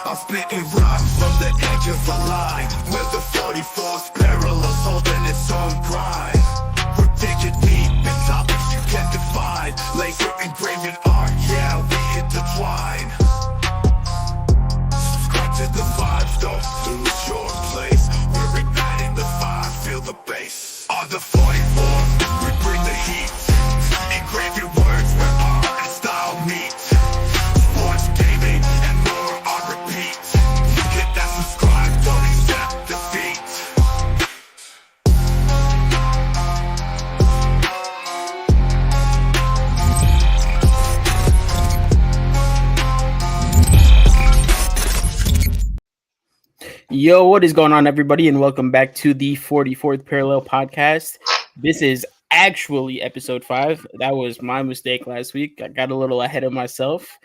I'm spitting rhymes from the edge of a line, where the 44's perilous, holding its own grind. We're digging deep in topics you can't define, laser engraving art, yeah, we intertwine. Subscribe to the vibes, don't lose your place. We're igniting the fire, feel the bass. On the 44, we bring the heat. Engrave your words where art and style meet. Sports, gaming, and more on repeat. Hit that subscribe, don't accept defeat. Yo, what is going on, everybody, and welcome back to the 44th Parallel Podcast. This is actually episode 5. That was my mistake last week. I got a little ahead of myself.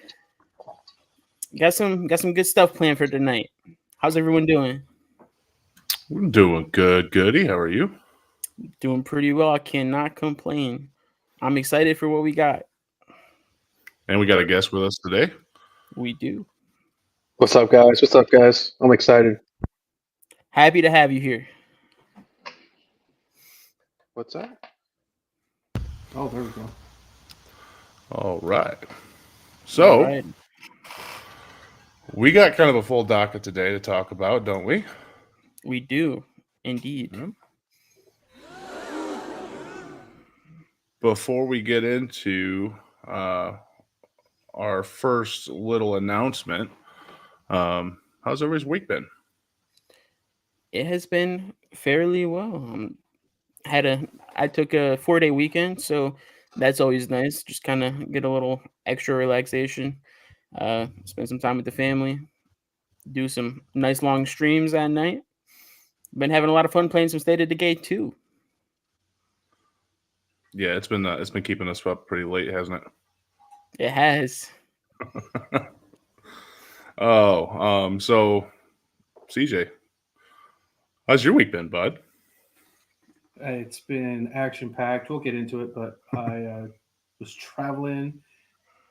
Got some good stuff planned for tonight. How's everyone doing? I'm doing good, Goody. How are you? Doing pretty well. I cannot complain. I'm excited for what we got. And we got a guest with us today. We do. What's up, guys? I'm excited. Happy to have you here. What's that? Oh, there we go. All right. So, All right. we got kind of a full docket today to talk about, don't we? We do, indeed. Before we get into our first little announcement, how's everybody's week been? It has been fairly well. I took a 4-day weekend, so that's always nice. Just kind of get a little extra relaxation. Spend some time with the family. Do some nice long streams at night. Been having a lot of fun playing some State of Decay too. Yeah, it's been keeping us up pretty late, hasn't it? It has. So CJ, how's your week been, bud? It's been action-packed. We'll get into it, but I was traveling.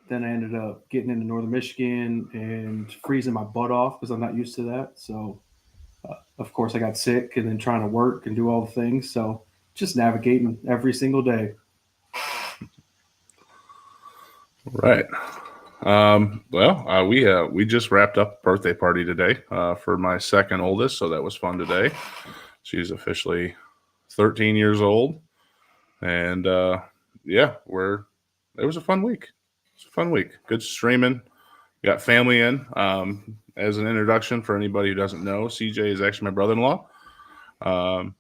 Then I ended up getting into northern Michigan and freezing my butt off because I'm not used to that. So, of course, I got sick and then trying to work and do all the things. So just navigating every single day. Right. We just wrapped up a birthday party today for my second oldest, so that was fun today. She's officially 13 years old, and it was a fun week. It's a fun week. Good streaming. Got family in. As an introduction for anybody who doesn't know, CJ is actually my brother-in-law. So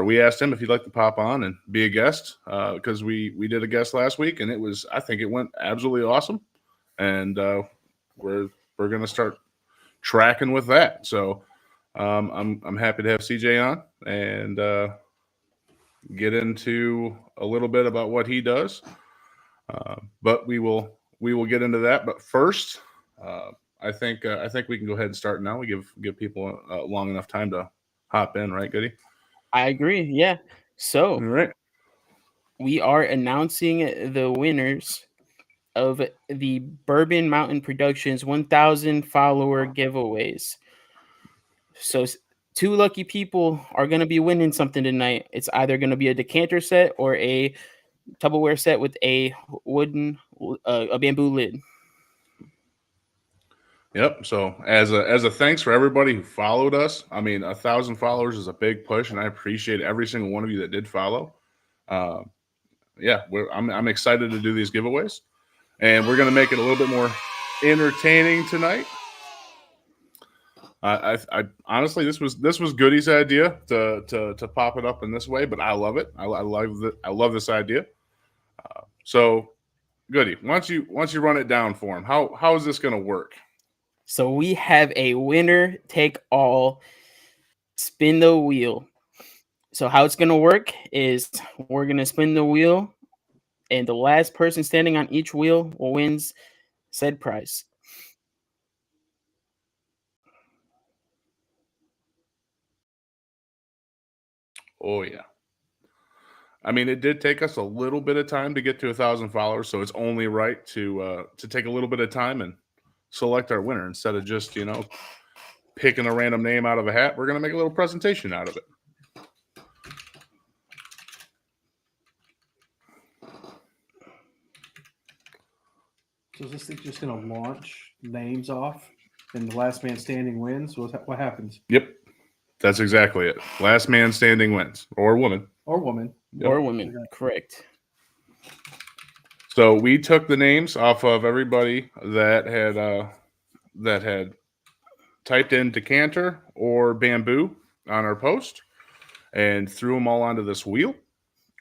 we asked him if he'd like to pop on and be a guest because we did a guest last week, and I think it went absolutely awesome, and we're gonna start tracking with that. So I'm happy to have CJ on and get into a little bit about what he does, but we will get into that. But first, I think we can go ahead and start now. We give people long enough time to hop in, right, Goody? I agree. Yeah. So All right. we are announcing the winners of the Bourbon Mountain Productions 1,000 follower giveaways. So 2 lucky people are going to be winning something tonight. It's either going to be a decanter set or a Tupperware set with a a bamboo lid. Yep. So as a thanks for everybody who followed us. I mean, 1,000 followers is a big push, and I appreciate every single one of you that did follow. I'm excited to do these giveaways, and we're going to make it a little bit more entertaining tonight. I honestly, this was Goody's idea to pop it up in this way, but I love it. I love this idea. So, Goody, once you run it down for him, how is this going to work? So we have a winner take all spin the wheel. So how it's going to work is we're going to spin the wheel, and the last person standing on each wheel wins said prize. Oh yeah. I mean, it did take us a little bit of time to get to 1,000 followers, so it's only right to take a little bit of time and select our winner instead of just, picking a random name out of a hat. We're going to make a little presentation out of it. So is this thing just going to launch names off and the last man standing wins? What happens? Yep. That's exactly it. Last man standing wins, or woman. Or woman. Yep. Or women. Correct. So we took the names off of everybody that had typed in decanter or bamboo on our post and threw them all onto this wheel.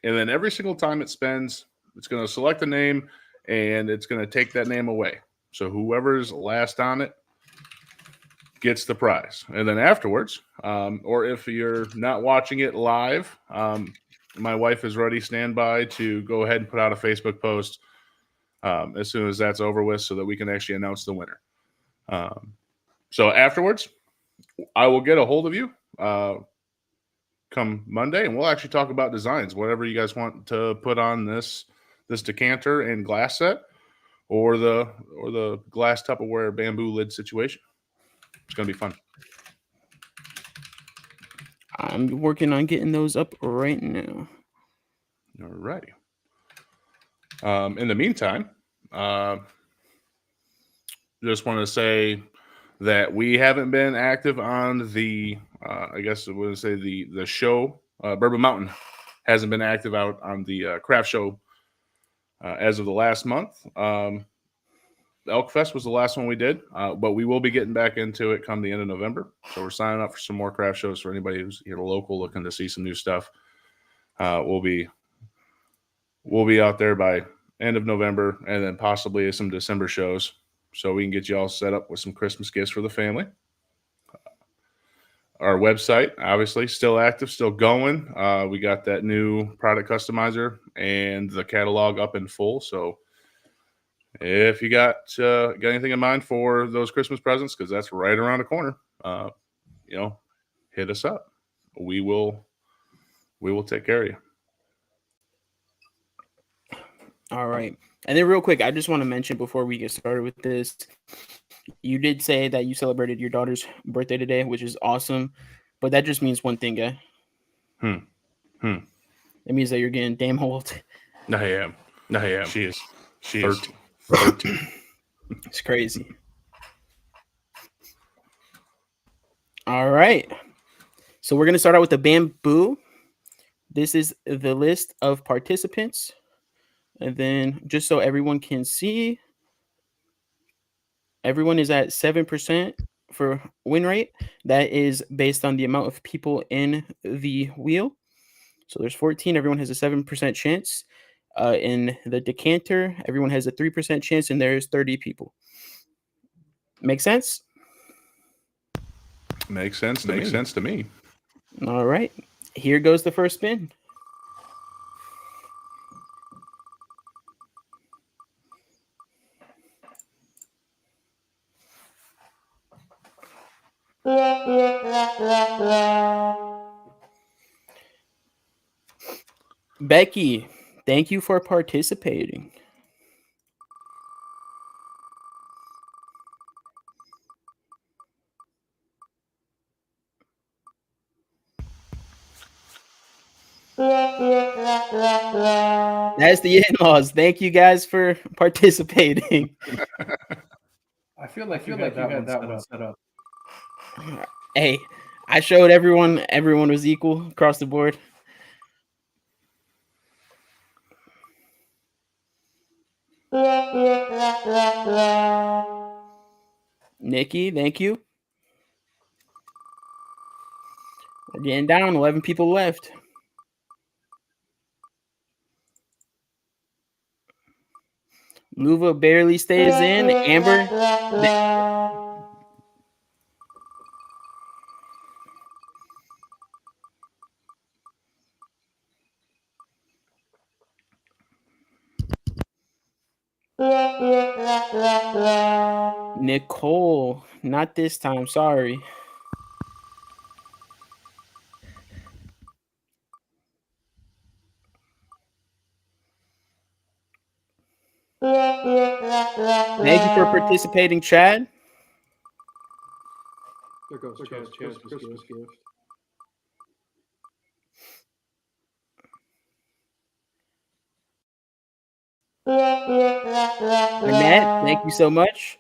And then every single time it spins, it's going to select a name and it's going to take that name away. So whoever's last on it gets the prize. And then afterwards, or if you're not watching it live, my wife is ready, standby to go ahead and put out a Facebook post as soon as that's over with so that we can actually announce the winner. So afterwards, I will get a hold of you come Monday, and we'll actually talk about designs, whatever you guys want to put on this decanter and glass set, or the glass Tupperware bamboo lid situation. It's going to be fun. I'm working on getting those up right now. All righty. In the meantime, just want to say that we haven't been active on the, I guess I would say the show. Bourbon Mountain hasn't been active out on the craft show as of the last month. Elk Fest was the last one we did, but we will be getting back into it come the end of November. So we're signing up for some more craft shows for anybody who's here local looking to see some new stuff. We'll be out there by end of November, and then possibly some December shows, so we can get you all set up with some Christmas gifts for the family. Our website, obviously, still active, still going. We got that new product customizer and the catalog up in full. So if you got anything in mind for those Christmas presents, because that's right around the corner, hit us up. We will take care of you. All right. And then real quick, I just want to mention before we get started with this, you did say that you celebrated your daughter's birthday today, which is awesome. But that just means one thing, guy. It means that you're getting damn old. I am. She is 13. It's crazy. All right. So we're going to start out with the bamboo. This is the list of participants. And then just so everyone can see, everyone is at 7% for win rate. That is based on the amount of people in the wheel. So there's 14. Everyone has a 7% chance. In the decanter, everyone has a 3% chance, and there's 30 people. Make sense? Makes sense to me. All right. Here goes the first spin. Becky, thank you for participating. That's the in-laws. Thank you guys for participating. I feel like you had that one set up. Hey, I showed everyone was equal across the board. Nikki, thank you. We're getting down. 11 people left. Luva barely stays in. Amber. Nicole, not this time. Sorry. Thank you for participating, Chad. There goes Chad's Christmas gift. Annette, thank you so much.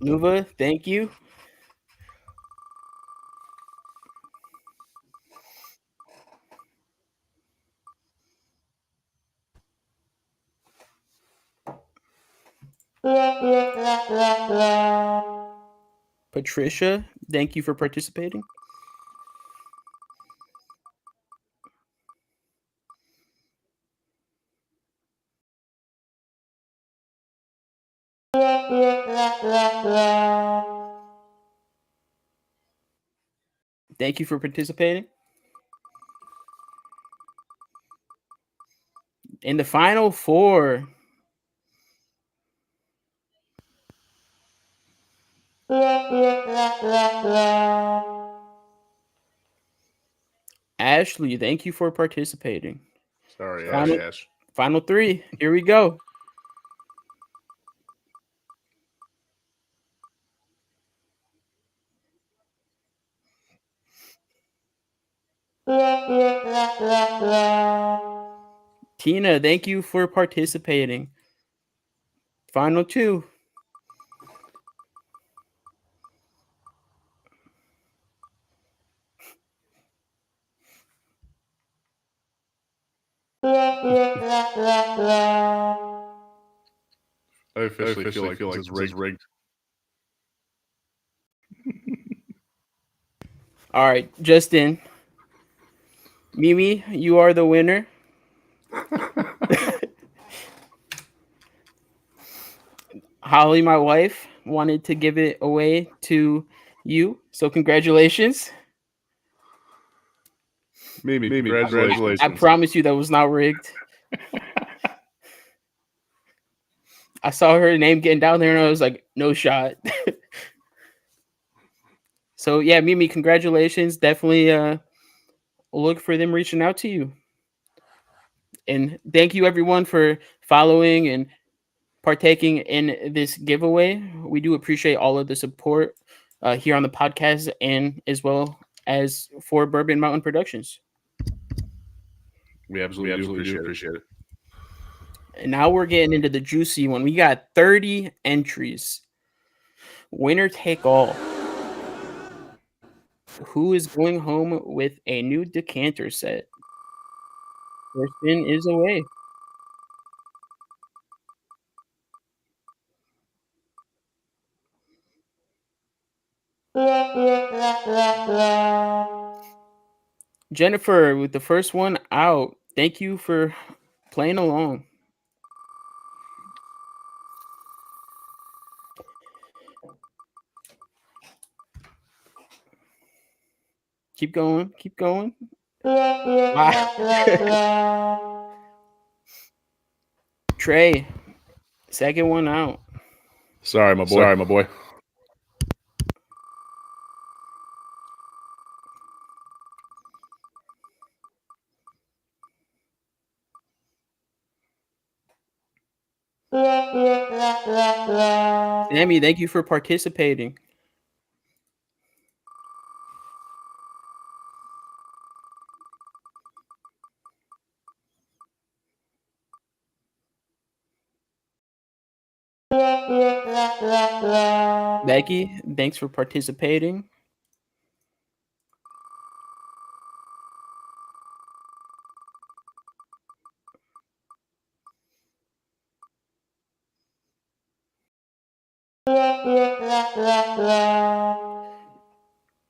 Nuva, thank you. Patricia, thank you for participating. Thank you for participating. In the final four, Ashley, thank you for participating. Sorry, Final- Ash. Final three, here we go. Tina, thank you for participating. Final two. I officially feel like this is rigged. All right, Justin. Mimi, you are the winner. Holly, my wife, wanted to give it away to you. So congratulations. Mimi, congratulations. I promise you that was not rigged. I saw her name getting down there and I was like, no shot. So yeah, Mimi, congratulations. Definitely look for them reaching out to you. And thank you everyone for following and partaking in this giveaway. We do appreciate all of the support here on the podcast and as well as for Bourbon Mountain Productions. We absolutely do appreciate it. And now we're getting into the juicy one. We got 30 entries. Winner take all. Who is going home with a new decanter set? First spin is away. Jennifer with the first one out. Thank you for playing along. Keep going. Keep going. Wow. Trey, second one out. Sorry, my boy. Sammy, thank you for participating. Becky, thanks for participating.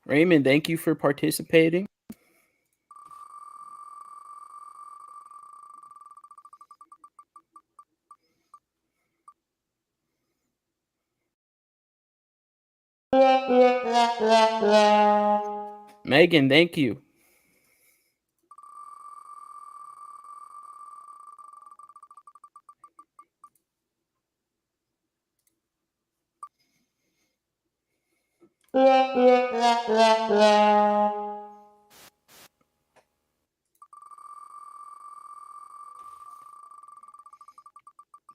Raymond, thank you for participating. Megan, thank you.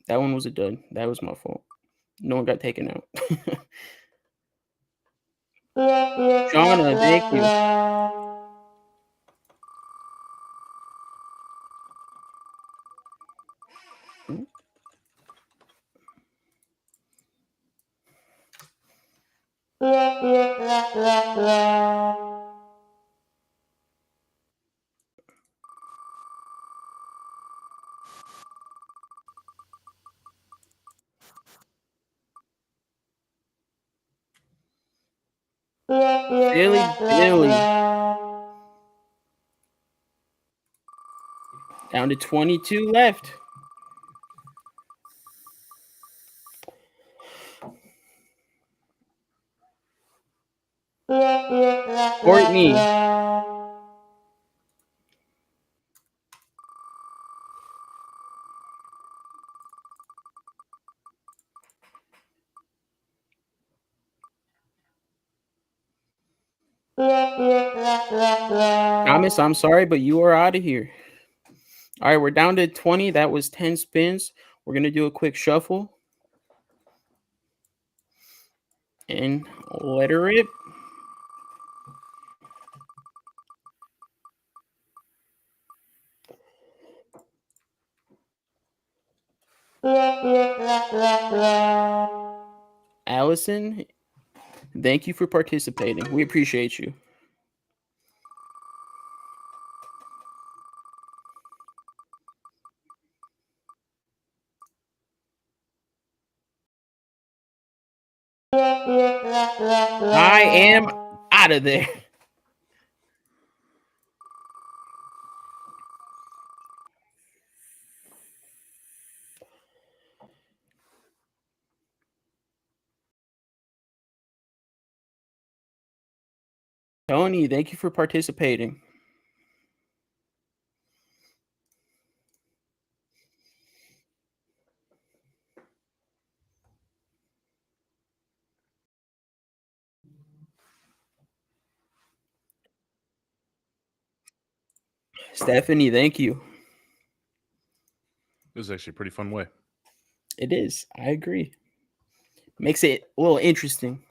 That one was a dud. That was my fault. No one got taken out. Shauna, thank you. Billy. Down to 22 left. Courtney. Thomas, I'm sorry, but you are out of here. All right, we're down to 20. That was 10 spins. We're going to do a quick shuffle. And let her rip. Allison, thank you for participating. We appreciate you. I am out of there. Tony, thank you for participating. Stephanie, thank you. It was actually a pretty fun way. It is. I agree. Makes it a little interesting.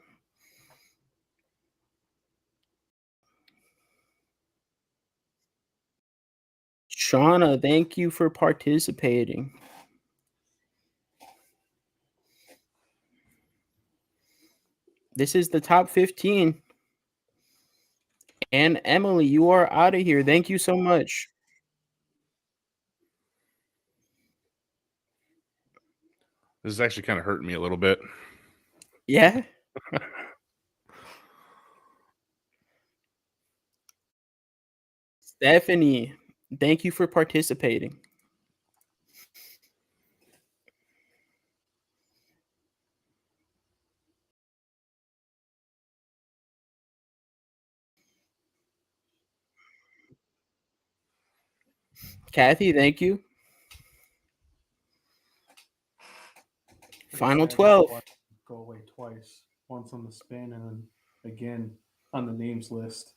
Shauna, thank you for participating. This is the top 15. And Emily, you are out of here. Thank you so much. This is actually kind of hurting me a little bit. Yeah. Stephanie, thank you for participating. Kathy, thank you. Final 12. Go away twice. Once on the spin and then again on the names list.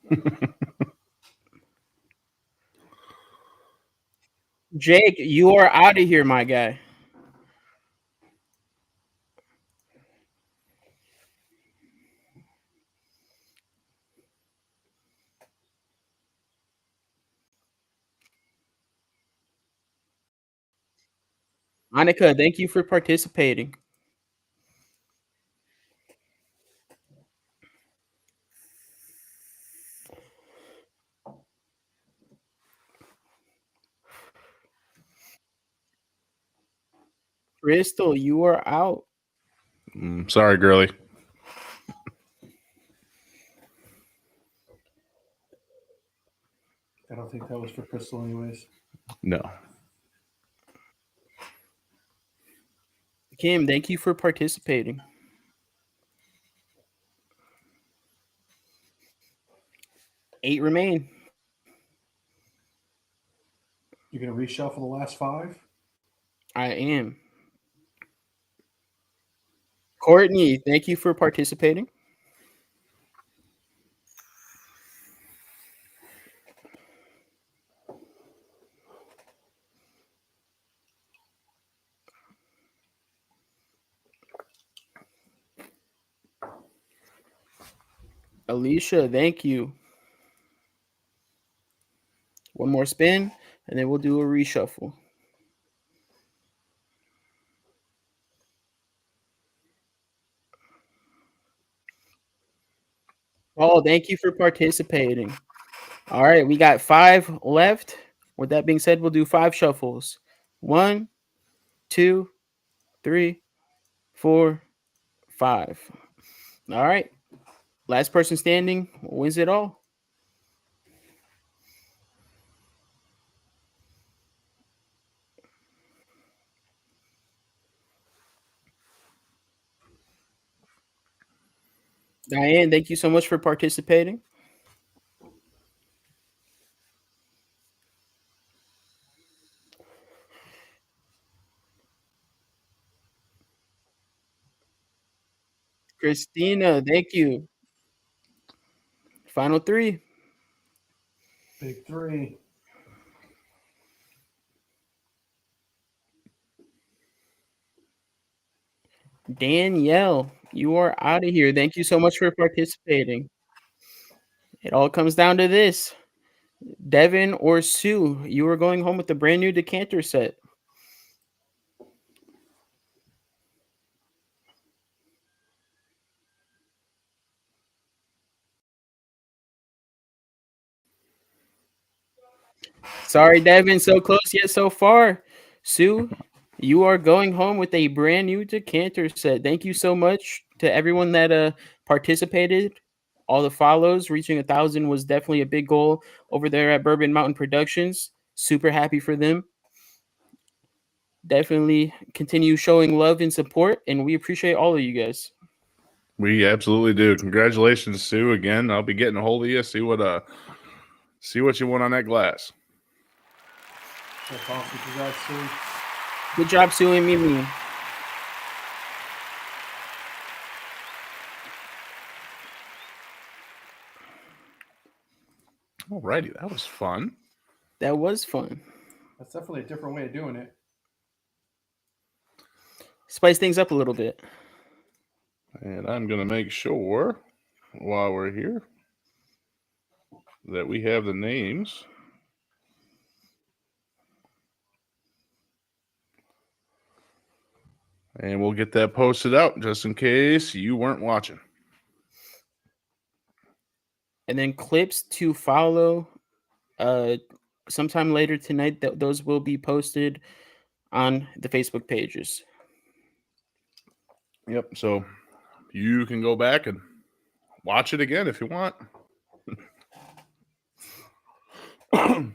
Jake, you are out of here, my guy. Monica, thank you for participating. Crystal, you are out. Sorry, girly. I don't think that was for Crystal anyways. No. Kim, thank you for participating. Eight remain. You're going to reshuffle the last 5? I am. Courtney, thank you for participating. Alicia, thank you. One more spin, and then we'll do a reshuffle. Paul, thank you for participating. All right, we got 5 left. With that being said, we'll do 5 shuffles. 1, 2, 3, 4, 5. All right. Last person standing wins it all. Diane, thank you so much for participating. Christina, thank you. Final 3. Big 3. Danielle, you are out of here. Thank you so much for participating. It all comes down to this. Devin or Sue, you are going home with the brand new decanter set. Sorry, Devin, so close yet so far. Sue, you are going home with a brand new decanter set. Thank you so much to everyone that participated. All the follows, reaching 1,000 was definitely a big goal over there at Bourbon Mountain Productions. Super happy for them. Definitely continue showing love and support, and we appreciate all of you guys. We absolutely do. Congratulations, Sue. Again, I'll be getting a hold of you. See what you want on that glass. That's awesome. Congrats, Sue. Good job, Sue and Mimi. Alrighty, that was fun. That was fun. That's definitely a different way of doing it. Spice things up a little bit. And I'm going to make sure while we're here that we have the names. And we'll get that posted out just in case you weren't watching. And then clips to follow sometime later tonight. Those will be posted on the Facebook pages. Yep. So you can go back and watch it again if you want. All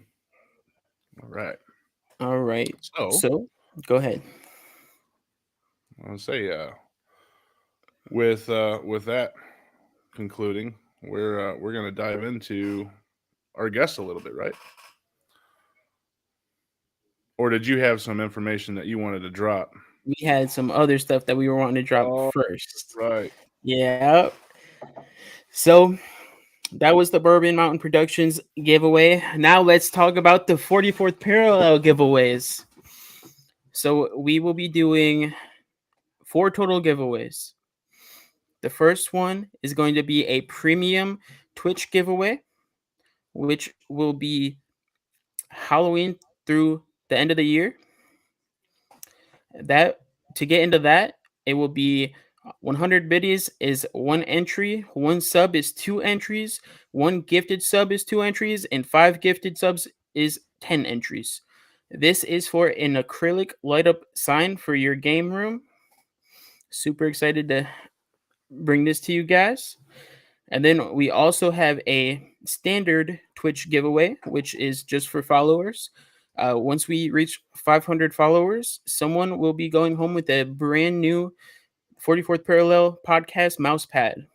right. All right. So go ahead. I'll say with that concluding, we're going to dive into our guests a little bit, right? Or did you have some information that you wanted to drop? We had some other stuff that we were wanting to drop first. Right. Yeah. So that was the Bourbon Mountain Productions giveaway. Now let's talk about the 44th Parallel giveaways. So we will be doing 4 total giveaways. The first one is going to be a premium Twitch giveaway, which will be Halloween through the end of the year. That to get into that, it will be 100 biddies is 1 entry, 1 sub is 2 entries, 1 gifted sub is 2 entries, and 5 gifted subs is 10 entries. This is for an acrylic light up sign for your game room. Super excited to bring this to you guys. And then we also have a standard Twitch giveaway, which is just for followers. Once we reach 500 followers, someone will be going home with a brand new 44th Parallel podcast mouse pad.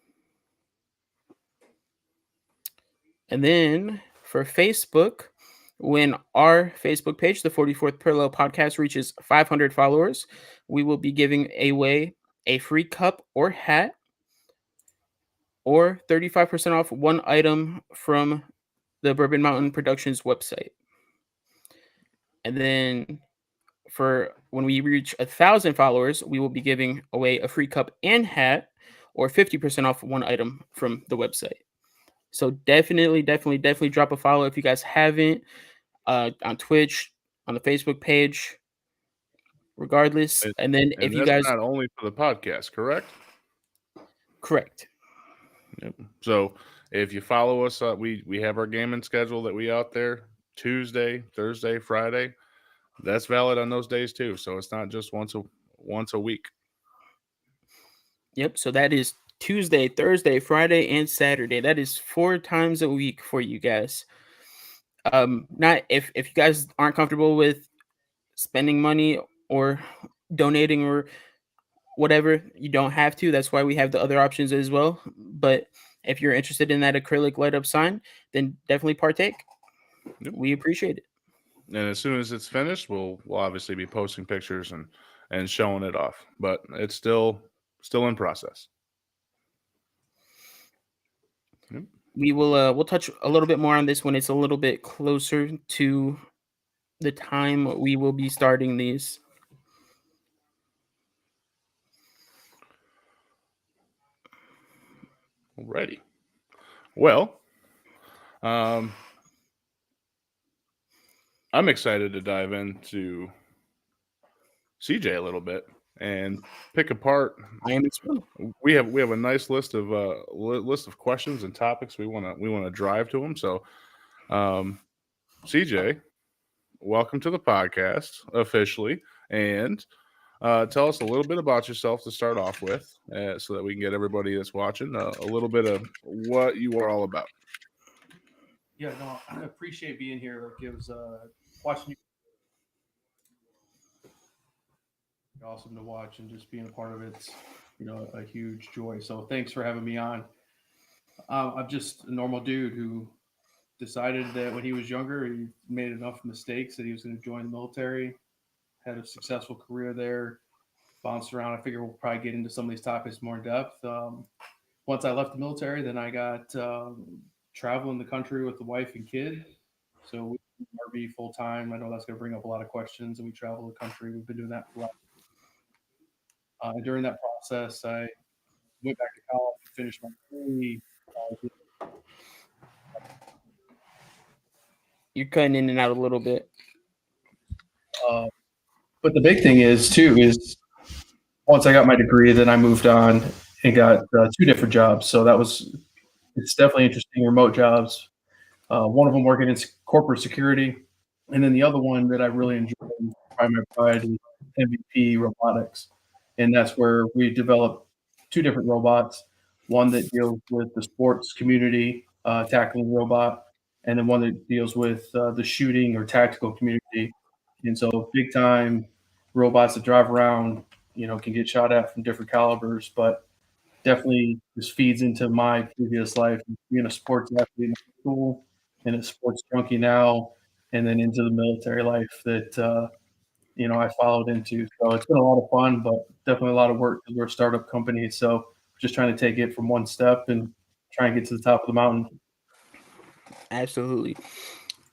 And then for Facebook, when our Facebook page, the 44th Parallel Podcast, reaches 500 followers, we will be giving away a free cup or hat or 35% off 1 item from the Bourbon Mountain Productions website. And then for when we reach 1,000 followers, we will be giving away a free cup and hat, or 50% off one item from the website. So definitely drop a follow if you guys haven't, on Twitch, on the Facebook page, regardless. And then if And you that's guys, not only for the podcast, correct? correct. Yep. So if you follow us, we have our gaming schedule that we out there Tuesday, Thursday, Friday. That's valid on those days too. So it's not just once a week. Yep. So that is Tuesday, Thursday, Friday, and Saturday. That is 4 times a week for you guys. Not if you guys aren't comfortable with spending money or donating or whatever, you don't have to. That's why we have the other options as well. But if you're interested in that acrylic light up sign, then definitely partake. Yep. We appreciate it. And as soon as it's finished, we'll obviously be posting pictures and showing it off. But it's still in process. Yep. We will we'll touch a little bit more on this when it's a little bit closer to the time we will be starting these. Alrighty. Well, I'm excited to dive into CJ a little bit and pick apart. I am as well. We have a nice list of questions and topics we want to drive to them. So, CJ, welcome to the podcast officially, and tell us a little bit about yourself to start off with, so that we can get everybody that's watching a little bit of what you are all about. Yeah, no, I appreciate being here. It gives watching you awesome to watch, and just being a part of it's a huge joy. So thanks for having me on. I'm just a normal dude who decided that when he was younger, he made enough mistakes that he was going to join the military. Had a successful career there. Bounced around. I figure we'll probably get into some of these topics more in depth. Once I left the military, then I got traveling the country with the wife and kid. So we RV full time. I know that's going to bring up a lot of questions, and we travel the country. We've been doing that for a while. During that process, I went back to college, finished my degree. You're cutting in and out a little bit. But the big thing is once I got my degree, then I moved on and got 2 different jobs. So it's definitely interesting, remote jobs. One of them working in corporate security, and then the other one that I really enjoyed, by my pride, is MVP Robotics. And that's where we developed 2 different robots, one that deals with the sports community, tackling robot, and then one that deals with the shooting or tactical community. And so big time robots that drive around, can get shot at from different calibers, but definitely this feeds into my previous life, being a sports athlete in school and a sports junkie now, and then into the military life that, I followed into. So it's been a lot of fun, but definitely a lot of work because we're a startup company. So just trying to take it from one step and try and get to the top of the mountain. Absolutely.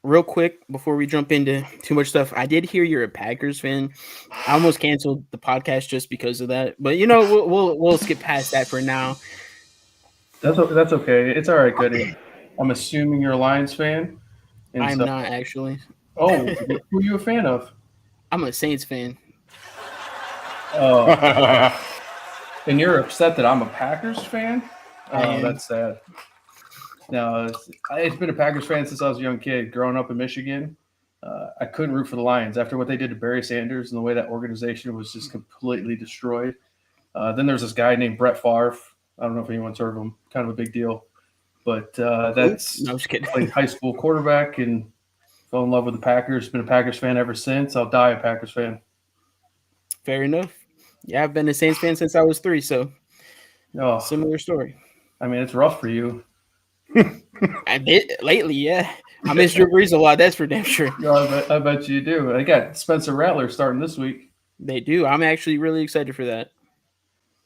Real quick, before we jump into too much stuff, I did hear you're a Packers fan. I almost canceled the podcast just because of that, but we'll skip past that for now. That's okay. It's all right, Goody. I'm assuming you're a Lions fan. I'm not actually. Oh, who are you a fan of? I'm a Saints fan. Oh, and you're upset that I'm a Packers fan? Oh, that's sad. No, it's been a Packers fan since I was a young kid. Growing up in Michigan, I couldn't root for the Lions after what they did to Barry Sanders and the way that organization was just completely destroyed. Then there's this guy named Brett Favre. I don't know if anyone's heard of him. Kind of a big deal. But that's no, I'm just kidding. Played high school quarterback and fell in love with the Packers. Been a Packers fan ever since. I'll die a Packers fan. Fair enough. Yeah, I've been a Saints fan since I was 3, so similar story. I mean, it's rough for you. I did lately, yeah. I miss Drew Brees a lot. That's for damn sure. I bet you do. They got Spencer Rattler starting this week. They do. I'm actually really excited for that.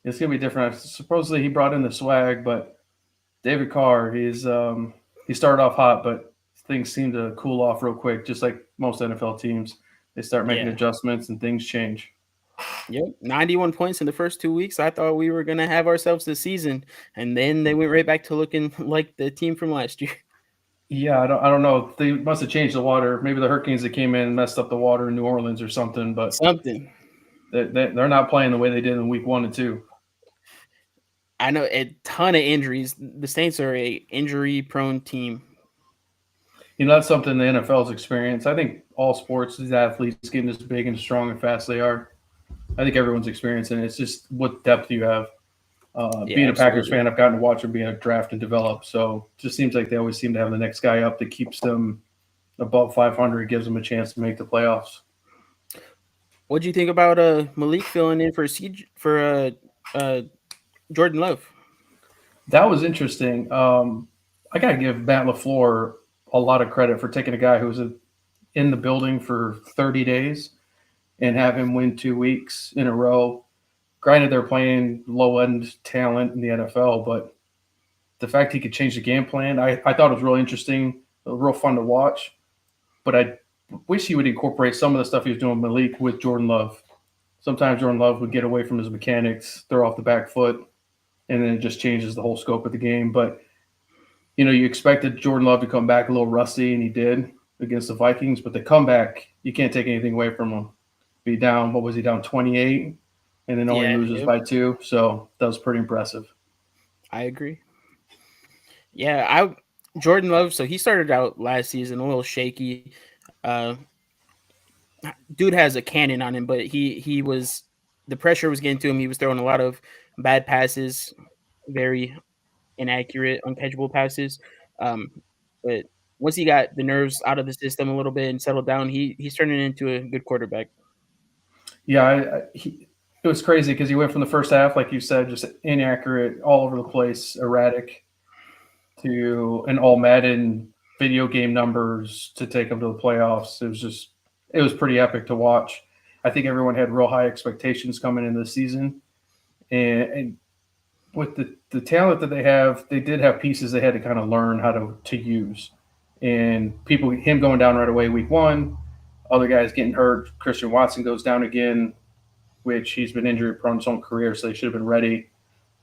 It's gonna be different. Supposedly he brought in the swag, but David Carr, he started off hot, but things seem to cool off real quick. Just like most NFL teams, they start making adjustments and things change. Yep, 91 points in the first 2 weeks. I thought we were gonna have ourselves this season, and then they went right back to looking like the team from last year. Yeah, I don't know. They must have changed the water. Maybe the hurricanes that came in messed up the water in New Orleans or something. But Something. they're not playing the way they did in week 1 and 2. I know a ton of injuries. The Saints are a injury-prone team. That's something the NFL's experienced. I think all sports, these athletes getting as big and strong and fast they are. I think everyone's experiencing it. It's just what depth you have. Yeah, Being a Packers absolutely. fan, I've gotten to watch them being a draft and develop. So it just seems like they always seem to have the next guy up that keeps them above 500, gives them a chance to make the playoffs. What do you think about Malik filling in for Jordan Love? That was interesting. I got to give Matt LaFleur a lot of credit for taking a guy who was in the building for 30 days and have him win 2 weeks in a row. Granted, they're playing low-end talent in the NFL, but the fact he could change the game plan, I thought it was real interesting, real fun to watch. But I wish he would incorporate some of the stuff he was doing with Malik with Jordan Love. Sometimes Jordan Love would get away from his mechanics, throw off the back foot, and then it just changes the whole scope of the game. But you expected Jordan Love to come back a little rusty, and he did against the Vikings. But the comeback, you can't take anything away from him. Be down, what was he down 28, and then only loses by 2. So that was pretty impressive. I agree. Yeah, Jordan Love. So he started out last season a little shaky. Dude has a cannon on him, but he was the pressure was getting to him. He was throwing a lot of bad passes, very inaccurate, uncatchable passes. But once he got the nerves out of the system a little bit and settled down, he's turning into a good quarterback. Yeah, it was crazy because he went from the first half, like you said, just inaccurate, all over the place, erratic, to an all Madden video game numbers to take him to the playoffs. It was pretty epic to watch. I think everyone had real high expectations coming into the season, and with the talent that they have, they did have pieces they had to kind of learn how to use. And him going down right away week 1, other guys getting hurt. Christian Watson goes down again, which he's been injury prone his whole career, so they should have been ready.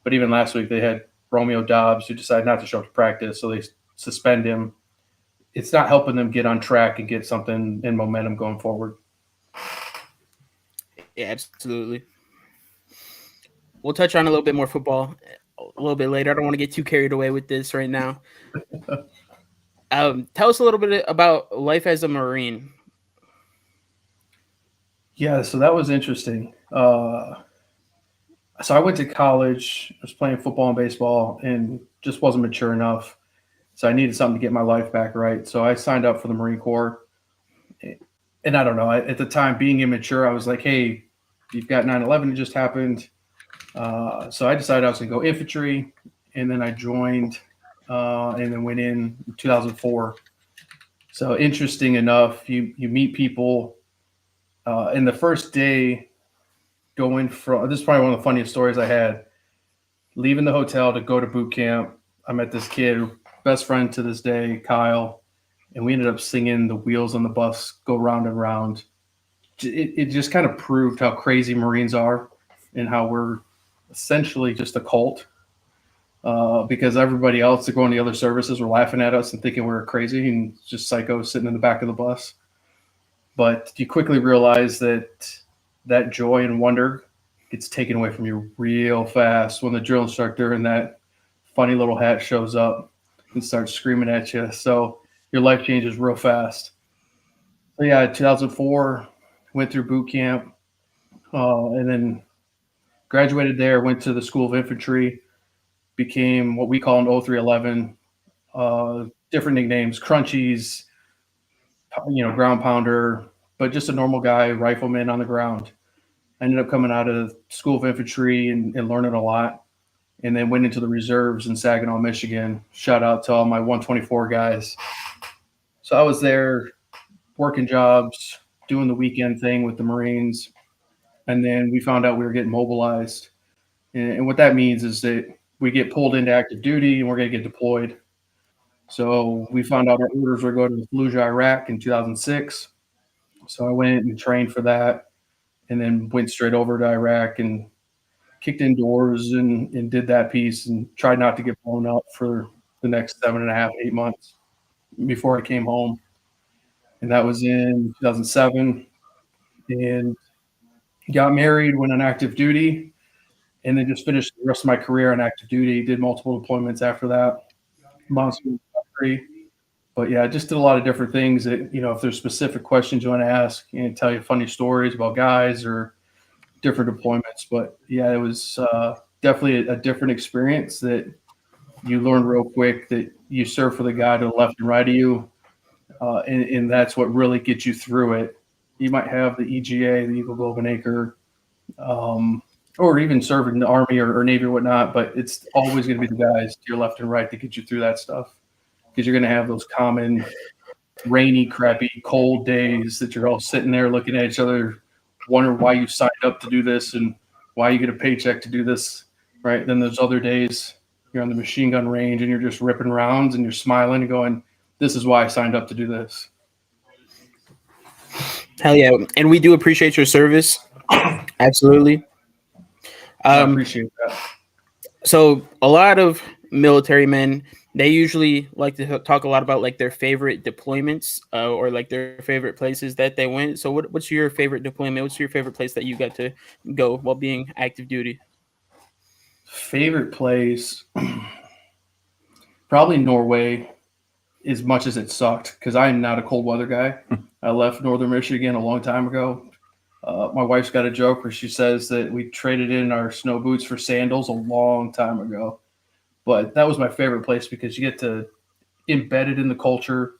But even last week, they had Romeo Dobbs, who decided not to show up to practice, so they suspend him. It's not helping them get on track and get something in momentum going forward. Yeah, absolutely. We'll touch on a little bit more football a little bit later. I don't want to get too carried away with this right now. Tell us a little bit about life as a Marine. Yeah, so that was interesting. So I went to college, I was playing football and baseball, and just wasn't mature enough. So I needed something to get my life back right. So I signed up for the Marine Corps. And I don't know, at the time, being immature, I was like, hey, you've got 9/11 that just happened. So I decided I was going to go infantry, and then I joined and then went in 2004. So interesting enough, you meet people. And the first day going from, this is probably one of the funniest stories I had, leaving the hotel to go to boot camp. I met this kid, best friend to this day, Kyle, and we ended up singing The Wheels on the Bus Go Round and Round. It just kind of proved how crazy Marines are and how we're essentially just a cult, because everybody else that go in the other services were laughing at us and thinking we were crazy and just psychos sitting in the back of the bus. But you quickly realize that joy and wonder gets taken away from you real fast when the drill instructor in that funny little hat shows up and starts screaming at you. So your life changes real fast. So yeah, 2004, went through boot camp, and then graduated there, went to the School of Infantry, became what we call an 0311, different nicknames, Crunchies, ground pounder, but just a normal guy, rifleman on the ground. I ended up coming out of School of Infantry and learning a lot, and then went into the reserves in Saginaw, Michigan. Shout out to all my 124 guys. So I was there working jobs, doing the weekend thing with the Marines, and then we found out we were getting mobilized. And what that means is that we get pulled into active duty and we're going to get deployed. So we found out our orders were going to Fallujah, Iraq in 2006. So I went and trained for that. and then went straight over to Iraq and kicked indoors and did that piece and tried not to get blown up for the next 7.5, 8 months before I came home. And that was in 2007. And got married, went on active duty, and then just finished the rest of my career on active duty. Did multiple deployments after that. Monster country. But yeah, just did a lot of different things that, if there's specific questions you want to ask and tell you funny stories about guys or different deployments. But yeah, it was definitely a different experience that you learn real quick that you serve for the guy to the left and right of you. And that's what really gets you through it. You might have the EGA, the Eagle Globe and Acre, or even serve in the Army or Navy or whatnot, but it's always going to be the guys to your left and right that get you through that stuff, because you're going to have those common rainy, crappy, cold days that you're all sitting there looking at each other, wondering why you signed up to do this and why you get a paycheck to do this, right? Then there's other days you're on the machine gun range and you're just ripping rounds and you're smiling and going, this is why I signed up to do this. Hell yeah. And we do appreciate your service. Absolutely. I appreciate that. So a lot of military men, they usually like to talk a lot about like their favorite deployments or like their favorite places that they went. So what's your favorite deployment? What's your favorite place that you got to go while being active duty? Favorite place, probably Norway, as much as it sucked, because I'm not a cold weather guy. I left Northern Michigan a long time ago. My wife's got a joke where she says that we traded in our snow boots for sandals a long time ago. But that was my favorite place because you get to embed it in the culture.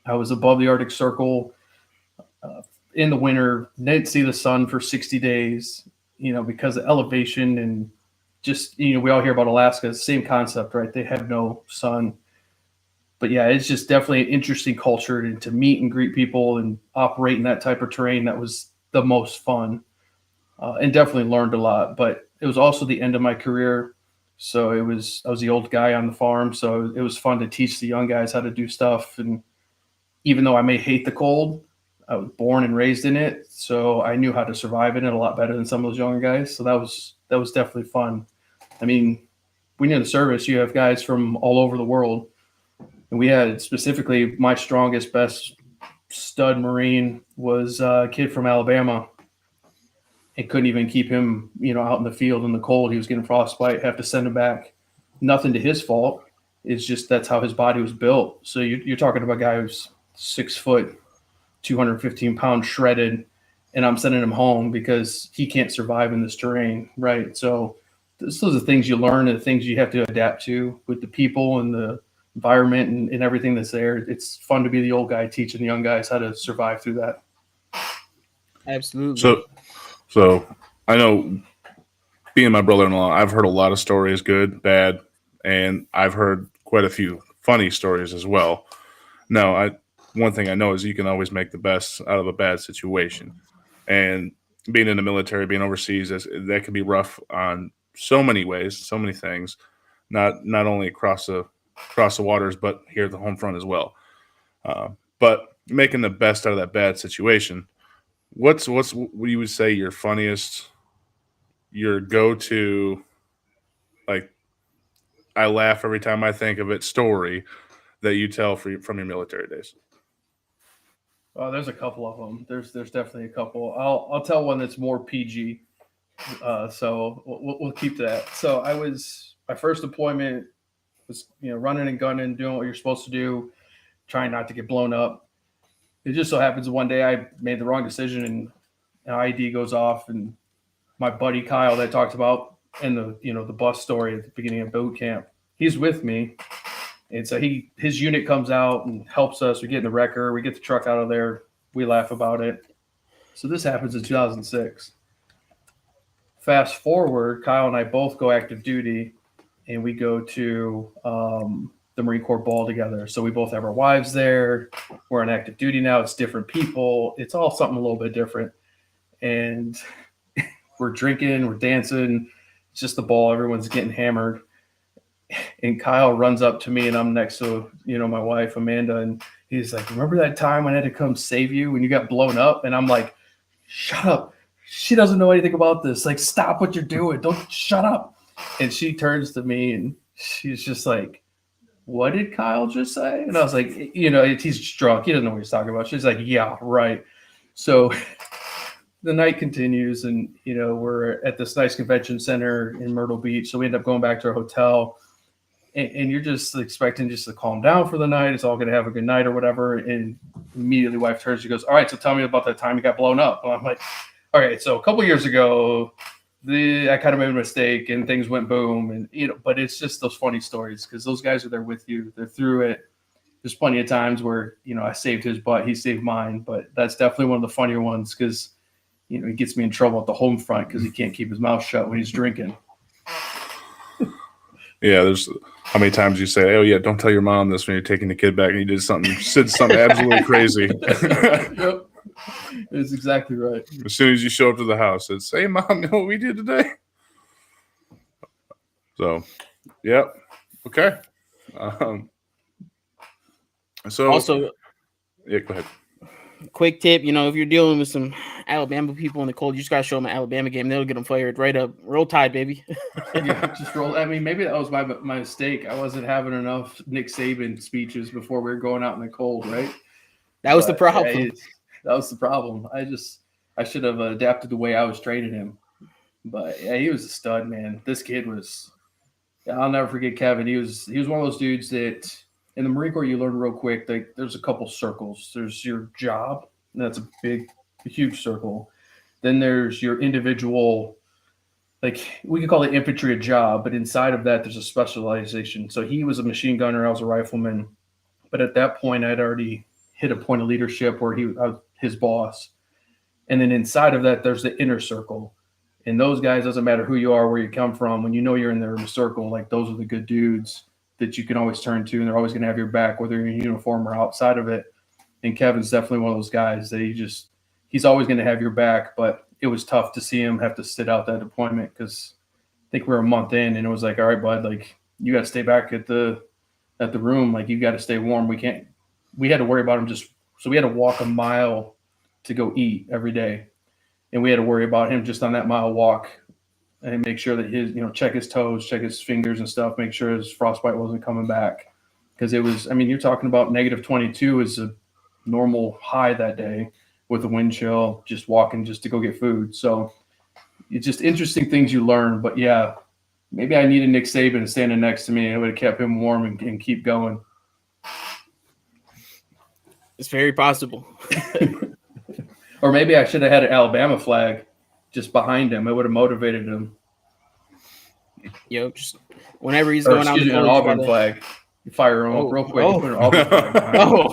I was above the Arctic Circle in the winter, didn't see the sun for 60 days, because of elevation and just, we all hear about Alaska, same concept, right? They have no sun. But yeah, it's just definitely an interesting culture to meet and greet people and operate in that type of terrain. That was the most fun and definitely learned a lot. But it was also the end of my career. So I was the old guy on the farm. So it was fun to teach the young guys how to do stuff. And even though I may hate the cold, I was born and raised in it. So I knew how to survive in it a lot better than some of those younger guys. So that was definitely fun. I mean, when you're in the service, you have guys from all over the world. And we had specifically my strongest, best stud Marine was a kid from Alabama. It couldn't even keep him, out in the field in the cold. He was getting frostbite, have to send him back. Nothing to his fault. It's just that's how his body was built. So you're talking about a guy who's 6 foot, 215 pounds shredded, and I'm sending him home because he can't survive in this terrain, right? So those are the things you learn and the things you have to adapt to with the people and the environment and everything that's there. It's fun to be the old guy teaching the young guys how to survive through that. Absolutely. So I know, being my brother-in-law, I've heard a lot of stories, good, bad, and I've heard quite a few funny stories as well. Now, one thing I know is you can always make the best out of a bad situation. And being in the military, being overseas, that can be rough on so many ways, so many things, not only across the waters, but here at the home front as well. But making the best out of that bad situation, what you would say your funniest, your go-to, like, I laugh every time I think of it, story that you tell from your military days? There's a couple of them. There's definitely a couple. I'll tell one that's more PG. So we'll keep that. So my first deployment was, running and gunning, doing what you're supposed to do, trying not to get blown up. It just so happens one day I made the wrong decision and an IED goes off, and my buddy Kyle that I talked about in the bus story at the beginning of boot camp, he's with me. And so his unit comes out and helps us. We get in the wrecker, we get the truck out of there, we laugh about it. So this happens in 2006. Fast forward, Kyle and I both go active duty, and we go to the Marine Corps ball together. So we both have our wives there. We're on active duty now. It's different people. It's all something a little bit different. And we're drinking, we're dancing. It's just the ball. Everyone's getting hammered. And Kyle runs up to me, and I'm next to, my wife, Amanda, and he's like, remember that time when I had to come save you when you got blown up? And I'm like, shut up. she doesn't know anything about this. Like, stop what you're doing. Don't shut up. And she turns to me and she's just like, what did Kyle just say? And I was like, he's drunk. He doesn't know what he's talking about. She's like, yeah, right. So the night continues, and we're at this nice convention center in Myrtle Beach. So we end up going back to our hotel, and you're just expecting just to calm down for the night. It's all going to have a good night or whatever. And immediately, wife turns, she goes, "All right, so tell me about that time you got blown up." And I'm like, "All right, so a couple years ago, I kind of made a mistake, and things went boom." And but it's just those funny stories because those guys are there with you. They're through it. There's plenty of times where I saved his butt, he saved mine, but that's definitely one of the funnier ones because he gets me in trouble at the home front because he can't keep his mouth shut when he's drinking. Yeah, there's how many times you say, "Oh yeah, don't tell your mom this when you're taking the kid back," and you said something absolutely crazy. Yep, it's exactly right. As soon as you show up to the house, it's, "Hey mom, you know what we did today?" So, yep, okay. So Also, yeah, go ahead. quick tip, if you're dealing with some Alabama people in the cold, you just got to show them an Alabama game. They'll get them fired right up. Roll Tide, baby. Yeah, just roll. I mean, maybe that was my mistake. I wasn't having enough Nick Saban speeches before we were going out in the cold, right? That was the problem. Yeah, that was the problem. I should have adapted the way I was training him. But yeah, he was a stud, man. This kid was. I'll never forget Kevin. He was one of those dudes that in the Marine Corps you learn real quick. Like there's a couple circles. There's your job, and that's a huge circle. Then there's your individual, like we could call it infantry a job, but inside of that there's a specialization. So he was a machine gunner, I was a rifleman, but at that point I'd already hit a point of leadership where I was his boss. And then inside of that there's the inner circle. And those guys, doesn't matter who you are, where you come from, when you're in their circle, like those are the good dudes that you can always turn to, and they're always going to have your back, whether you're in uniform or outside of it. And Kevin's definitely one of those guys that he's always going to have your back, but it was tough to see him have to sit out that deployment because I think we were a month in, and it was like, all right, bud, like you got to stay back at the room, like you got to stay warm. We had to worry about him so we had to walk a mile to go eat every day. And we had to worry about him just on that mile walk and make sure that his, check his toes, check his fingers and stuff, make sure his frostbite wasn't coming back. Because it was, you're talking about -22 is a normal high that day with the wind chill, just walking just to go get food. So it's just interesting things you learn. But yeah, maybe I needed Nick Saban standing next to me. It would have kept him warm and keep going. It's very possible. Or maybe I should have had an Alabama flag just behind him. It would have motivated him. Just whenever he's going out, an Auburn flag. You fire him up real quick. You put an Auburn flag behind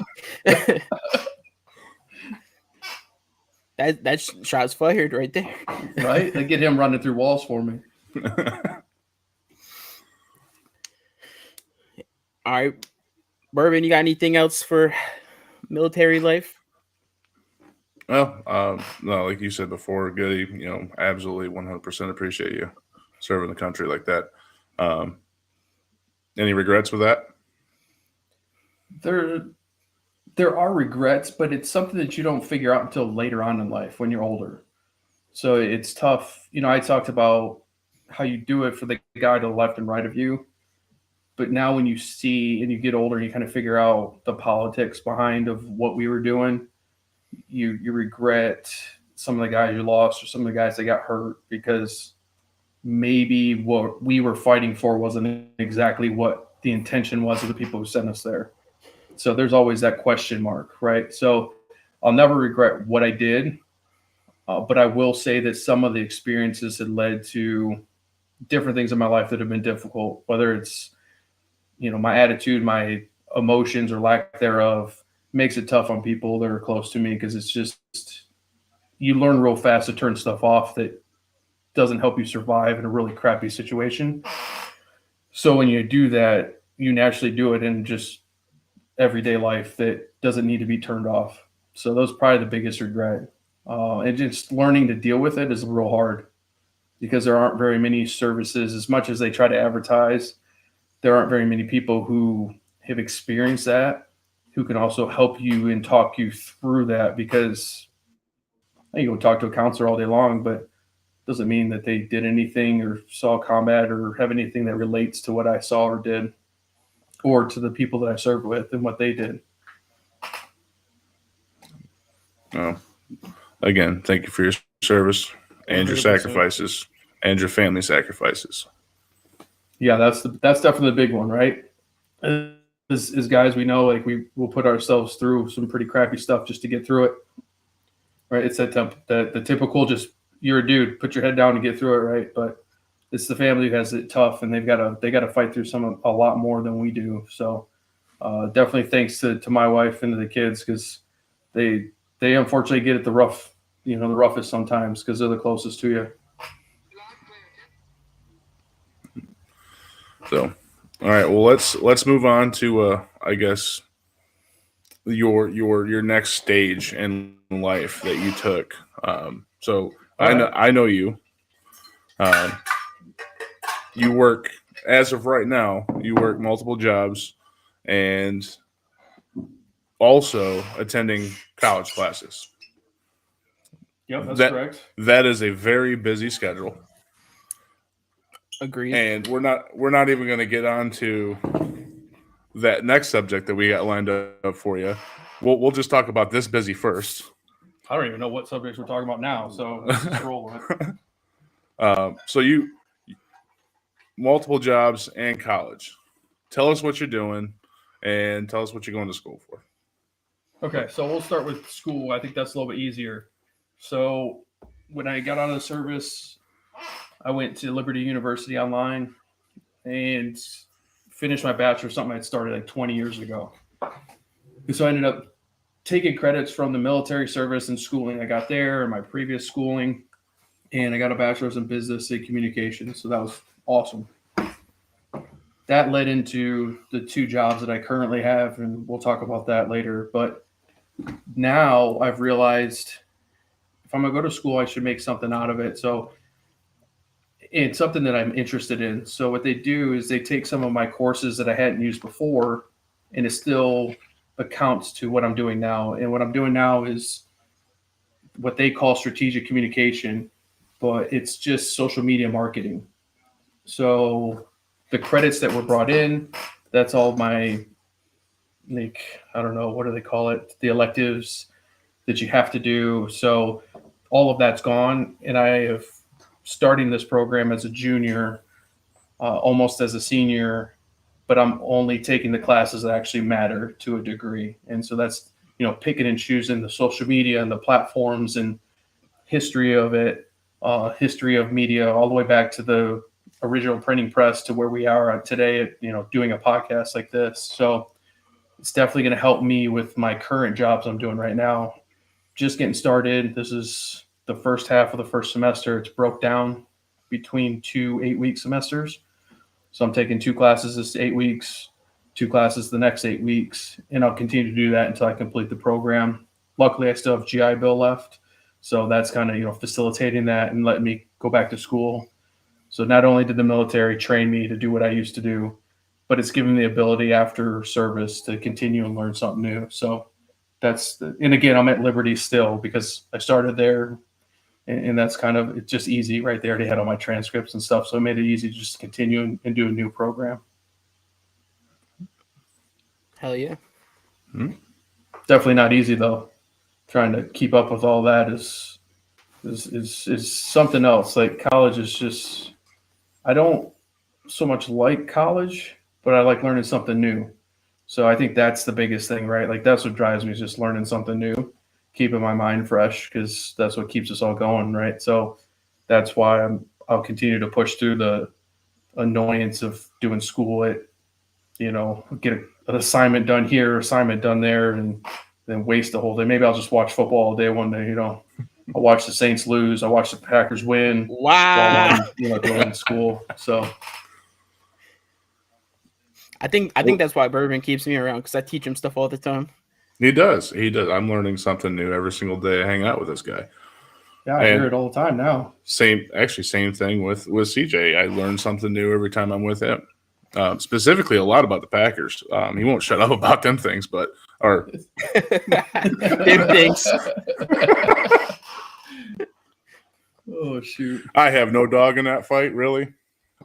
him. That's shots fired right there. Right? They get him running through walls for me. All right, Bourbon, you got anything else for military life? Well, no, like you said before, Goody, absolutely 100% appreciate you serving the country like that. Any regrets with that? There are regrets, but it's something that you don't figure out until later on in life when you're older. So it's tough. I talked about how you do it for the guy to the left and right of you. But now when you see and you get older and you kind of figure out the politics behind of what we were doing, you regret some of the guys you lost or some of the guys that got hurt because maybe what we were fighting for wasn't exactly what the intention was of the people who sent us there. So there's always that question mark, right? So I'll never regret what I did, but I will say that some of the experiences had led to different things in my life that have been difficult, whether it's, my attitude, my emotions or lack thereof makes it tough on people that are close to me because it's just you learn real fast to turn stuff off that doesn't help you survive in a really crappy situation. So when you do that, you naturally do it in just everyday life that doesn't need to be turned off. So those are probably the biggest regret. And just learning to deal with it is real hard because there aren't very many services. As much as they try to advertise, there aren't very many people who have experienced that, who can also help you and talk you through that because, you can talk to a counselor all day long, but doesn't mean that they did anything or saw combat or have anything that relates to what I saw or did, or to the people that I served with and what they did. Oh, again, thank you for your service and your 100%. sacrifices and your family sacrifices. Yeah, that's definitely the big one, right? As guys, we know like we will put ourselves through some pretty crappy stuff just to get through it. Right? It's the typical just you're a dude, put your head down and get through it, right? But it's the family who has it tough, and they got to fight through a lot more than we do. So definitely thanks to my wife and to the kids, because they unfortunately get it the roughest sometimes because they're the closest to you. So, all right. Well, let's move on to I guess your next stage in life that you took. So I know you. You work, as of right now, you work multiple jobs and also attending college classes. Yep, that's correct. That is a very busy schedule. Agreed. And we're not even going to get on to that next subject that we got lined up for you. We'll just talk about this busy first. I don't even know what subjects we're talking about now, so let's just roll with it. So you multiple jobs and college. Tell us what you're doing and tell us what you're going to school for. Okay, so we'll start with school. I think that's a little bit easier. So when I got out of the service, I went to Liberty University online and finished my bachelor's, something I'd started like 20 years ago. And so I ended up taking credits from the military service and schooling I got there and my previous schooling. And I got a bachelor's in business and communications. So that was awesome. That led into the 2 jobs that I currently have, and we'll talk about that later. But now I've realized if I'm going to go to school, I should make something out of it. So it's something that I'm interested in. So what they do is they take some of my courses that I hadn't used before, and it still accounts to what I'm doing now. And what I'm doing now is what they call strategic communication, but it's just social media marketing. So the credits that were brought in, that's all my, like, I don't know, what do they call it? The electives that you have to do. So all of that's gone. And I have starting this program as a junior, almost as a senior, but I'm only taking the classes that actually matter to a degree. And so that's, picking and choosing the social media and the platforms and history of it, history of media, all the way back to the original printing press to where we are today, doing a podcast like this. So it's definitely going to help me with my current jobs I'm doing right now. Just getting started. This is the first half of the first semester. It's broke down between 2 8-week semesters. So I'm taking 2 classes this 8 weeks, 2 classes the next 8 weeks, and I'll continue to do that until I complete the program. Luckily, I still have GI Bill left. So that's kind of, facilitating that and letting me go back to school. So not only did the military train me to do what I used to do, but it's given me the ability after service to continue and learn something new. So and again, I'm at Liberty still because I started there, and that's it's just easy right there. They had all my transcripts and stuff. So it made it easy to just continue and do a new program. Hell yeah. Definitely not easy though. Trying to keep up with all that is something else. Like college is just, I don't so much like college, but I like learning something new. So I think that's the biggest thing, right? Like that's what drives me is just learning something new, keeping my mind fresh, because that's what keeps us all going, right? So that's why I'll continue to push through the annoyance of doing school at, get an assignment done here, assignment done there, and then waste the whole day. Maybe I'll just watch football all day one day, I'll watch the Saints lose. I'll watch the Packers win Wow. while I'm, doing school. So I think that's why Bourbon keeps me around, because I teach him stuff all the time. He does. I'm learning something new every single day I hang out with this guy. yeah, I hear it all the time now. Same thing with CJ. I learn something new every time I'm with him. Specifically, a lot about the Packers. He won't shut up about them things, Them things. Oh shoot! I have no dog in that fight, really.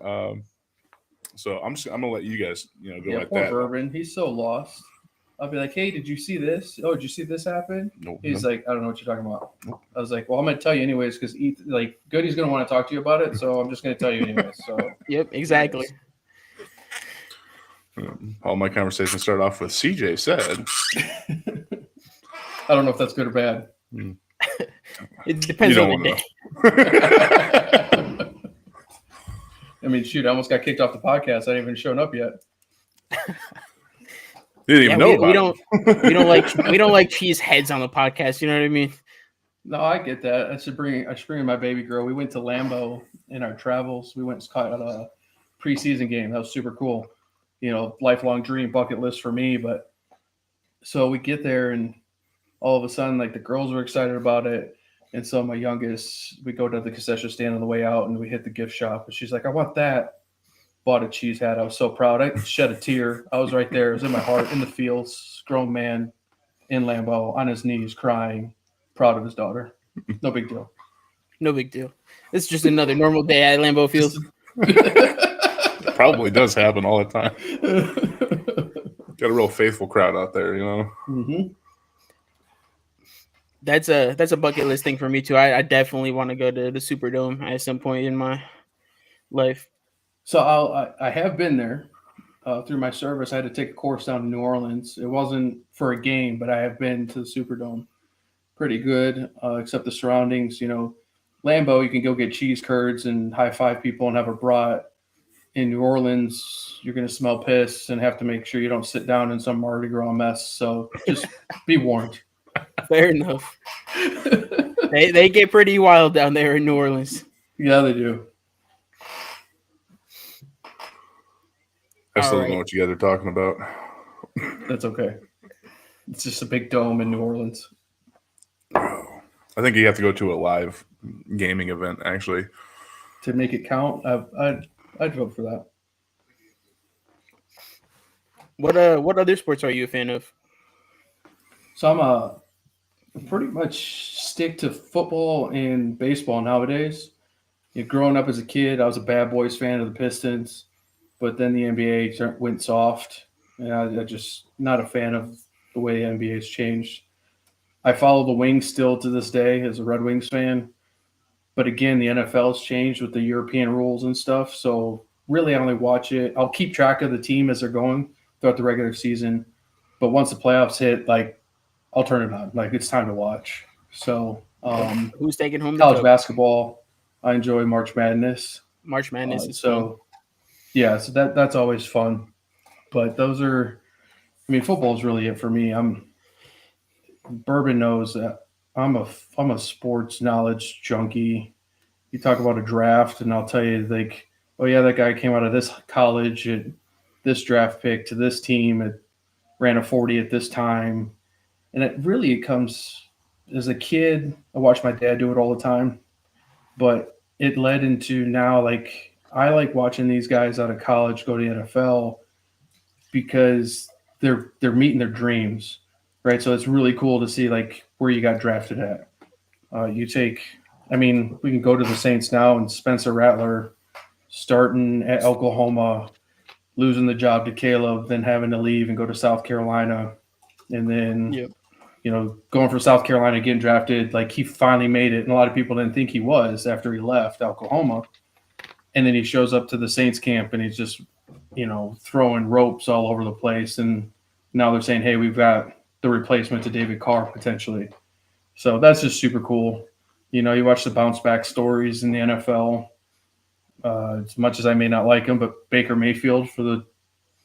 So I'm gonna let you guys, go Yeah, at poor that. Bourbon. He's so lost. I'll be like, "Hey, did you see this? Oh, did you see this happen?" No, He's no. like, "I don't know what you're talking about." I was like, "Well, I'm going to tell you anyways because Goody's going to want to talk to you about it, so I'm just going to tell you anyways." So Yep, exactly. All my conversations start off with CJ said. I don't know if that's good or bad. It depends You on don't the wanna day. I mean, shoot, I almost got kicked off the podcast. I ain't even shown up yet. You didn't even know we about it. we don't like cheese heads on the podcast. You know what I mean? No, I get that. I should bring my baby girl. We went to Lambeau in our travels. We went and caught a preseason game. That was super cool. Lifelong dream, bucket list for me. But so we get there and all of a sudden, like the girls were excited about it. And so my youngest, we go to the concession stand on the way out and we hit the gift shop. And she's like, "I want that." Bought a cheese hat. I was so proud. I shed a tear. I was right there. It was in my heart, in the fields, grown man in Lambeau on his knees crying, proud of his daughter. No big deal. No big deal. It's just another normal day at Lambeau Field. It probably does happen all the time. Got a real faithful crowd out there, Mm-hmm. That's a bucket list thing for me too. I definitely want to go to the Superdome at some point in my life. So I have been there through my service. I had to take a course down in New Orleans. It wasn't for a game, but I have been to the Superdome. Pretty good, except the surroundings. Lambeau, you can go get cheese curds and high five people and have a brat. In New Orleans, you're going to smell piss and have to make sure you don't sit down in some Mardi Gras mess. So just be warned. Fair enough. They get pretty wild down there in New Orleans. Yeah, they do. I still All don't know right. what you guys are talking about. That's okay. It's just a big dome in New Orleans. I think you have to go to a live gaming event, actually. To make it count, I'd vote for that. What other sports are you a fan of? So I'm pretty much stick to football and baseball nowadays. Growing up as a kid, I was a Bad Boys fan of the Pistons, but then the NBA went soft, and I just not a fan of the way the NBA's changed. I follow the Wings still to this day as a Red Wings fan, but again, the NFL's changed with the European rules and stuff. So really, I only watch it. I'll keep track of the team as they're going throughout the regular season, but once the playoffs hit, I'll turn it on. It's time to watch. So Who's taking home the college cup? basketball, I enjoy March Madness. March Madness is fun. So that's always fun. But those are, football is really it for me. Bourbon knows that I'm a sports knowledge junkie. You talk about a draft, and I'll tell you oh yeah, that guy came out of this college at this draft pick to this team. It ran a 40 at this time, and it comes as a kid. I watched my dad do it all the time, but it led into now I like watching these guys out of college go to the NFL because they're meeting their dreams, right? So it's really cool to see where you got drafted at. We can go to the Saints now and Spencer Rattler starting at Oklahoma, losing the job to Caleb, then having to leave and go to South Carolina, and then Yep. Going from South Carolina, getting drafted, he finally made it, and a lot of people didn't think he was after he left Oklahoma. And then he shows up to the Saints camp and he's just, throwing ropes all over the place. And now they're saying, hey, we've got the replacement to David Carr potentially. So that's just super cool. You watch the bounce back stories in the NFL. As much as I may not like him, but Baker Mayfield for the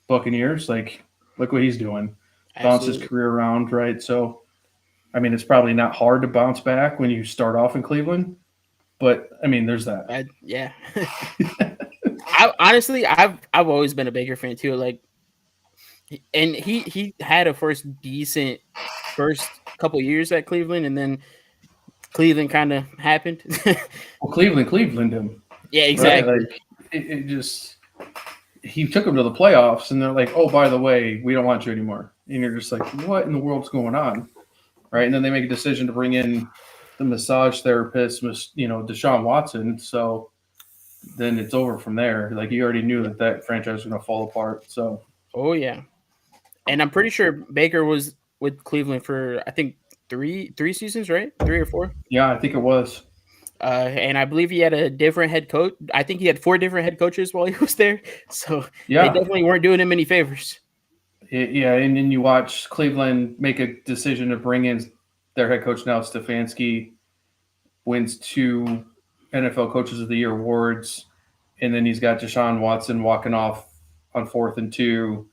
Buccaneers, look what he's doing. Bounce his Absolutely. career around, right? So, it's probably not hard to bounce back when you start off in Cleveland. But there's that. Yeah. I've always been a Baker fan too. And he had a first couple years at Cleveland, and then Cleveland kind of happened. Well, Cleveland him. Yeah, exactly. Right? He took him to the playoffs, and they're like, oh, by the way, we don't want you anymore. And you're just like, what in the world's going on? Right? And then they make a decision to bring in the massage therapist was, Deshaun Watson. So then it's over from there. Like you already knew that franchise was going to fall apart. So Oh yeah, and I'm pretty sure Baker was with Cleveland for I think three seasons, right? 3 or 4. yeah, I think it was. And I believe he had a different head coach. I think he had 4 different head coaches while he was there. So they Yeah, definitely weren't doing him any favors. yeah, and then you watch Cleveland make a decision to bring in their head coach now, Stefanski, wins 2 NFL Coaches of the Year awards, and then he's got Deshaun Watson walking off on 4th and 2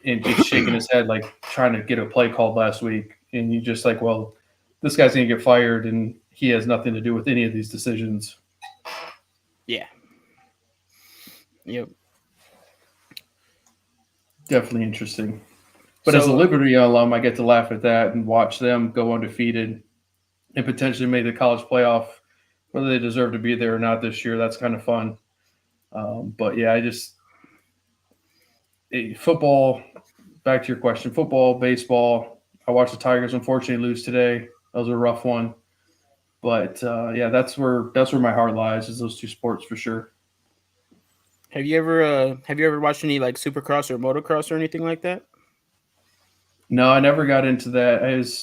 and just shaking his head like trying to get a play called last week. And you're just like, well, this guy's going to get fired, and he has nothing to do with any of these decisions. Yeah. Yep. Definitely interesting. But as a So- Liberty alum, I get to laugh at that and watch them go undefeated and potentially make the college playoff, whether they deserve to be there or not this year. That's kind of fun. But yeah, football, back to your question, football, baseball. I watched the Tigers unfortunately lose today. That was a rough one. But yeah, that's where my heart lies, is those 2 sports for sure. Have you ever watched any like Supercross or motocross or anything like that? No, I never got into that.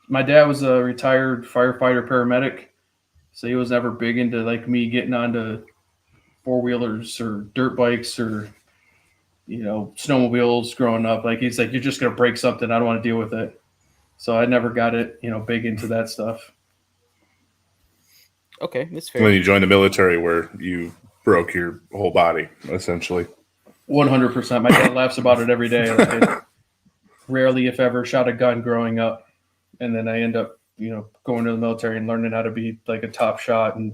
My dad was a retired firefighter paramedic, so he was never big into like me getting onto 4-wheelers or dirt bikes or snowmobiles growing up. Like he's like, you're just gonna break something. I don't want to deal with it. So I never got it, big into that stuff. Okay, that's And then fair. you joined the military where you broke your whole body, essentially. 100%. My dad laughs about it every day. Like, I rarely, if ever, shot a gun growing up, and then I end up, going to the military and learning how to be like a top shot and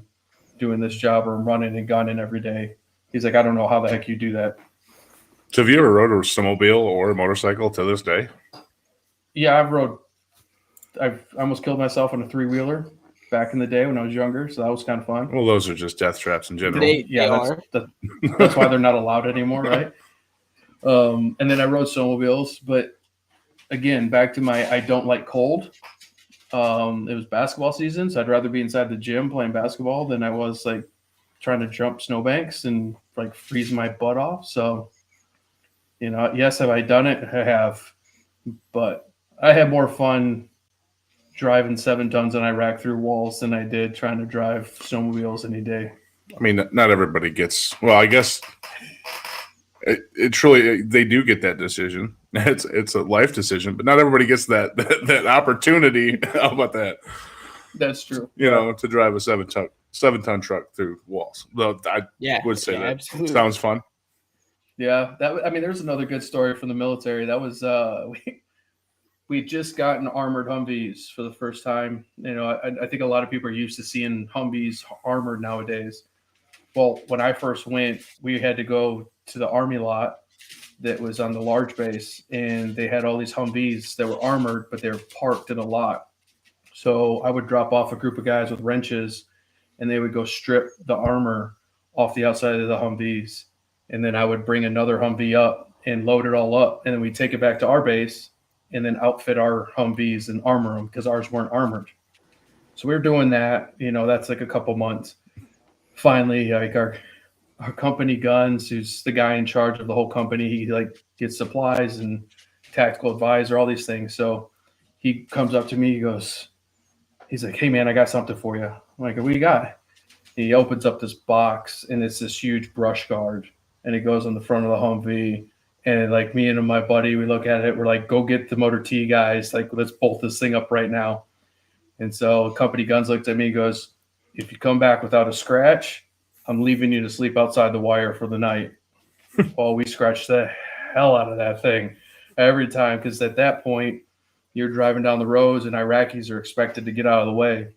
doing this job or running and gunning every day. He's like, I don't know how the heck you do that. So have you ever rode a snowmobile or a motorcycle to this day? Yeah, I've almost killed myself on a 3-wheeler back in the day when I was younger, so that was kind of fun. Well, those are just death traps in general. They Yeah, are. that's why they're not allowed anymore, right? And then I rode snowmobiles, but again, back to my I don't like cold. It was basketball season, so I'd rather be inside the gym playing basketball than I was like trying to jump snowbanks and like freeze my butt off. So, yes, have I done it? I have, but I had more fun driving 7 tons in Iraq through walls than I did trying to drive snowmobiles any day. I mean, not everybody gets. Well, I guess it truly they do get that decision. It's a life decision, but not everybody gets that opportunity. How about that? That's true. To drive a 7-ton truck through walls. Well, I Yeah. would say yeah, that absolutely. sounds fun. Yeah, there's another good story from the military. That was we just gotten armored Humvees for the first time. I think a lot of people are used to seeing Humvees armored nowadays. Well, when I first went, we had to go to the Army lot that was on the large base, and they had all these Humvees that were armored, but they were parked in a lot. So I would drop off a group of guys with wrenches, and they would go strip the armor off the outside of the Humvees. And then I would bring another Humvee up and load it all up. And then we'd take it back to our base and then outfit our Humvees and armor them because ours weren't armored. So we were doing that. That's like a couple months. Finally, like our company guns, who's the guy in charge of the whole company, he like gets supplies and tactical advisor, all these things. So he comes up to me, he's like, hey man, I got something for you. I'm like, what you got? He opens up this box and it's this huge brush guard. And it goes on the front of the Humvee. And like me and my buddy, we look at it. We're like, go get the Motor T guys. Like, let's bolt this thing up right now. And so company guns looked at me and goes, if you come back without a scratch, I'm leaving you to sleep outside the wire for the night. Well, we scratched the hell out of that thing every time. Because at that point, you're driving down the roads and Iraqis are expected to get out of the way.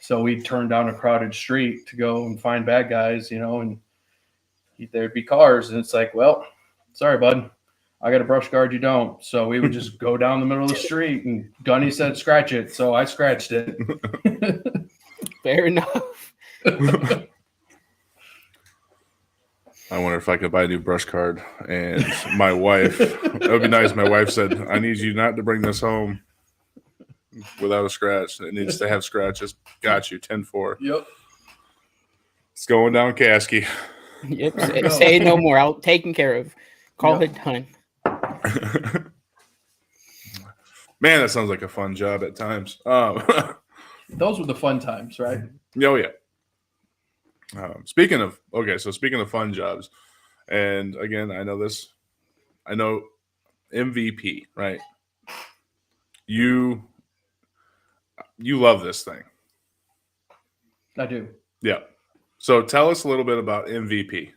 So we turned down a crowded street to go and find bad guys, and there'd be cars, and it's like, well, sorry, bud, I got a brush guard, you don't. So we would just go down the middle of the street, and Gunny said, scratch it. So I scratched it. Fair enough. I wonder if I could buy a new brush card. And my wife, it would be nice. My wife said, I need you not to bring this home. without a scratch. It needs to have scratches. Got you. 10-4. Yep. It's going down, Kasky. Yep. There we go. Say no more. I'll taken care of. Call Yep. it done. Man, that sounds like a fun job at times. Those were the fun times, right? Oh yeah. Speaking of fun jobs, and again, I know MVP, right? You love this thing. I do. Yeah. So tell us a little bit about MVP.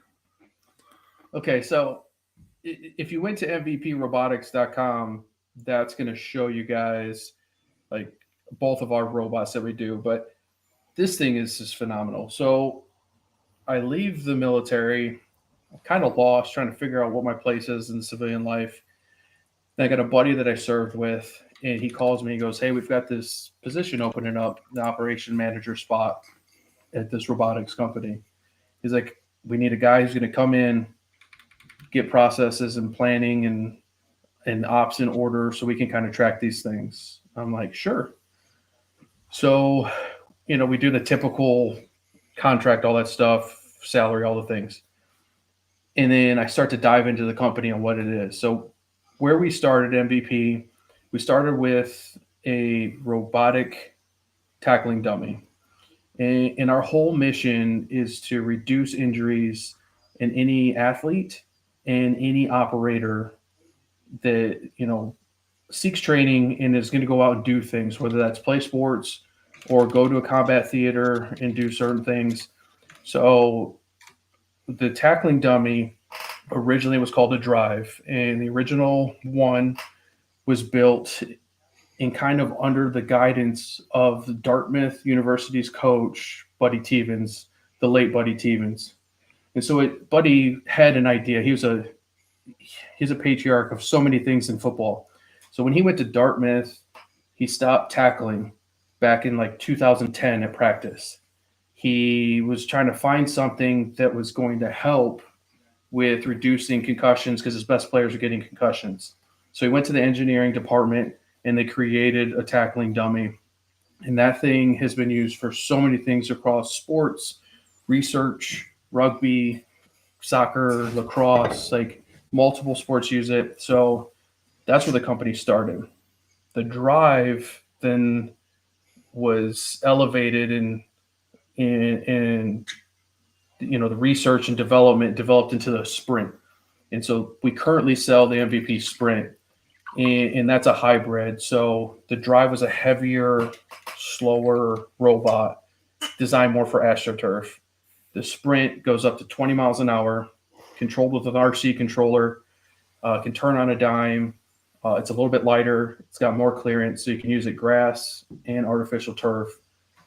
Okay, so if you went to mvprobotics.com, that's going to show you guys like both of our robots that we do. But this thing is just phenomenal. So I leave the military, I'm kind of lost, trying to figure out what my place is in civilian life. Then I got a buddy that I served with, and he calls me. He goes, "Hey, we've got this position opening up, the operation manager spot at this robotics company." He's like, "We need a guy who's going to come in, get processes and planning and ops in order so we can kind of track these things." I'm like, "Sure." So, we do the typical contract, all that stuff, salary, all the things. And then I start to dive into the company and what it is. So where we started MVP, we started with a robotic tackling dummy. And our whole mission is to reduce injuries in any athlete and any operator that, seeks training and is going to go out and do things, whether that's play sports or go to a combat theater and do certain things. So the tackling dummy originally was called a Drive, and the original one was built in kind of under the guidance of the Dartmouth University's coach, Buddy Tevens, the late Buddy Tevens. And so Buddy had an idea. He's a patriarch of so many things in football. So when he went to Dartmouth, he stopped tackling back in like 2010 at practice. He was trying to find something that was going to help with reducing concussions because his best players are getting concussions. So he went to the engineering department and they created a tackling dummy. And that thing has been used for so many things across sports, research, rugby, soccer, lacrosse, like multiple sports use it. So that's where the company started. The Drive then was elevated and the research and development developed into the Sprint. And so we currently sell the MVP Sprint, and that's a hybrid. So the Drive was a heavier, slower robot designed more for AstroTurf. The Sprint goes up to 20 miles an hour, controlled with an RC controller, can turn on a dime. It's a little bit lighter. It's got more clearance, so you can use it grass and artificial turf.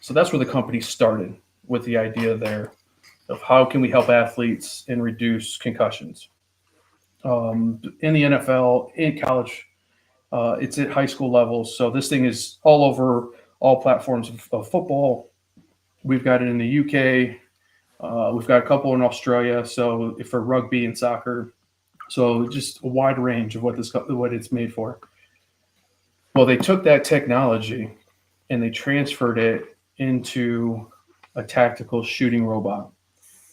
So that's where the company started, with the idea there of how can we help athletes and reduce concussions. In the NFL, in college, it's at high school levels. So this thing is all over all platforms of football. We've got it in the UK. We've got a couple in Australia. So for rugby and soccer. So just a wide range of what it's made for. Well, they took that technology and they transferred it into a tactical shooting robot.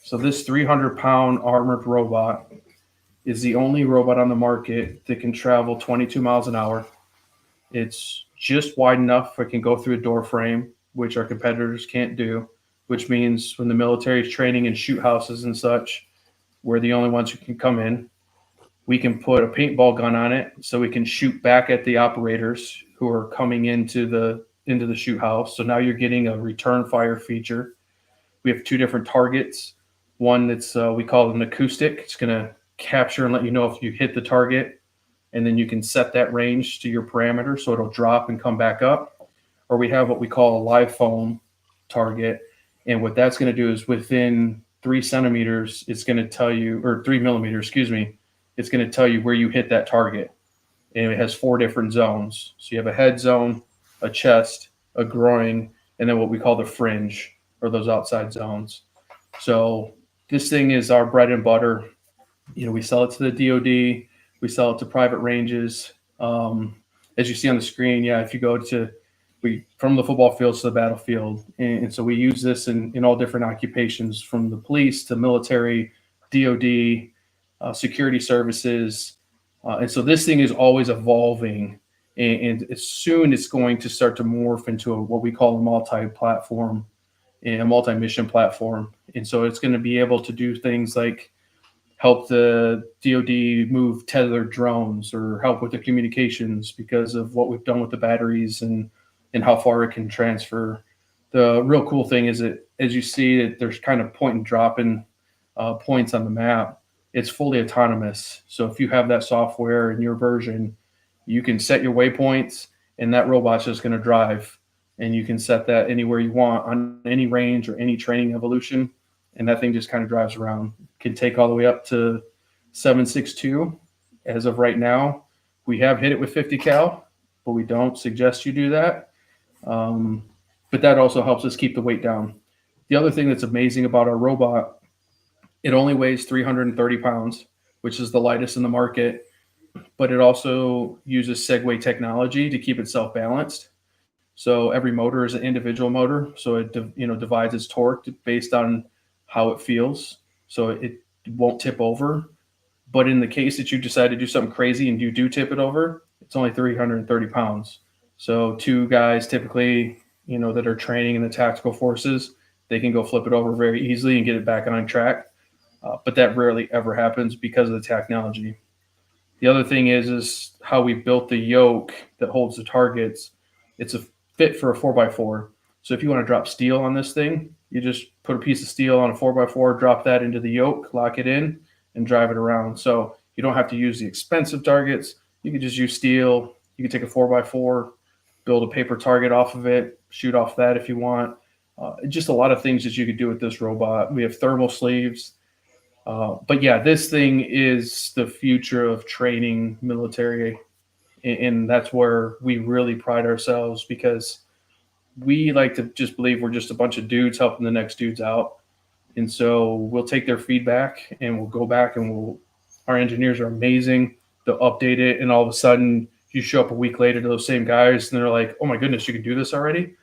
So this 300-pound armored robot is the only robot on the market that can travel 22 miles an hour. It's just wide enough it can go through a door frame, which our competitors can't do, which means when the military is training in shoot houses and such, we're the only ones who can come in. We can put a paintball gun on it so we can shoot back at the operators who are coming into the shoot house. So now you're getting a return fire feature. We have two different targets. One that's we call it an acoustic. It's going to capture and let you know if you hit the target, and then you can set that range to your parameter so it'll drop and come back up. Or we have what we call a live foam target, and what that's going to do is within 3 centimeters, it's going to tell you, or 3 millimeters, excuse me, it's going to tell you where you hit that target. And it has 4 different zones. So you have a head zone, a chest, a groin, and then what we call the fringe, or those outside zones. So this thing is our bread and butter. We sell it to the DoD. We sell it to private ranges. As you see on the screen, if you go to from the football fields to the battlefield. And so we use this in all different occupations, from the police to military, DOD, security services. And so this thing is always evolving. And as soon it's going to start to morph into what we call a multi-platform and a multi-mission platform. And so it's going to be able to do things like help the DoD move tethered drones, or help with the communications because of what we've done with the batteries and how far it can transfer. The real cool thing is that, as you see, that there's kind of point and dropping points on the map. It's fully autonomous. So if you have that software in your version, you can set your waypoints, and that robot's just going to drive. And you can set that anywhere you want on any range or any training evolution. And that thing just kind of drives around. Can take all the way up to 7.62 as of right now. We have hit it with 50 cal, but we don't suggest you do that. But that also helps us keep the weight down. The other thing that's amazing about our robot, it only weighs 330 pounds, which is the lightest in the market, but it also uses Segway technology to keep itself balanced. So every motor is an individual motor. So it divides its torque based on how it feels. So it won't tip over. But in the case that you decide to do something crazy and you do tip it over, it's only 330 pounds. So two guys typically, that are training in the tactical forces, they can go flip it over very easily and get it back on track. But that rarely ever happens because of the technology. The other thing is how we built the yoke that holds the targets. It's a fit for a 4x4. So if you want to drop steel on this thing, you just put a piece of steel on a 4x4, drop that into the yoke, lock it in, and drive it around. So you don't have to use the expensive targets. You can just use steel. You can take a 4x4, build a paper target off of it, shoot off that if you want. Just a lot of things that you could do with this robot. We have thermal sleeves. But yeah, this thing is the future of training military. And that's where we really pride ourselves, because we like to just believe we're just a bunch of dudes helping the next dudes out. And so we'll take their feedback and we'll go back and our engineers are amazing. They'll update it. And all of a sudden you show up a week later to those same guys and they're like, oh my goodness, you can do this already?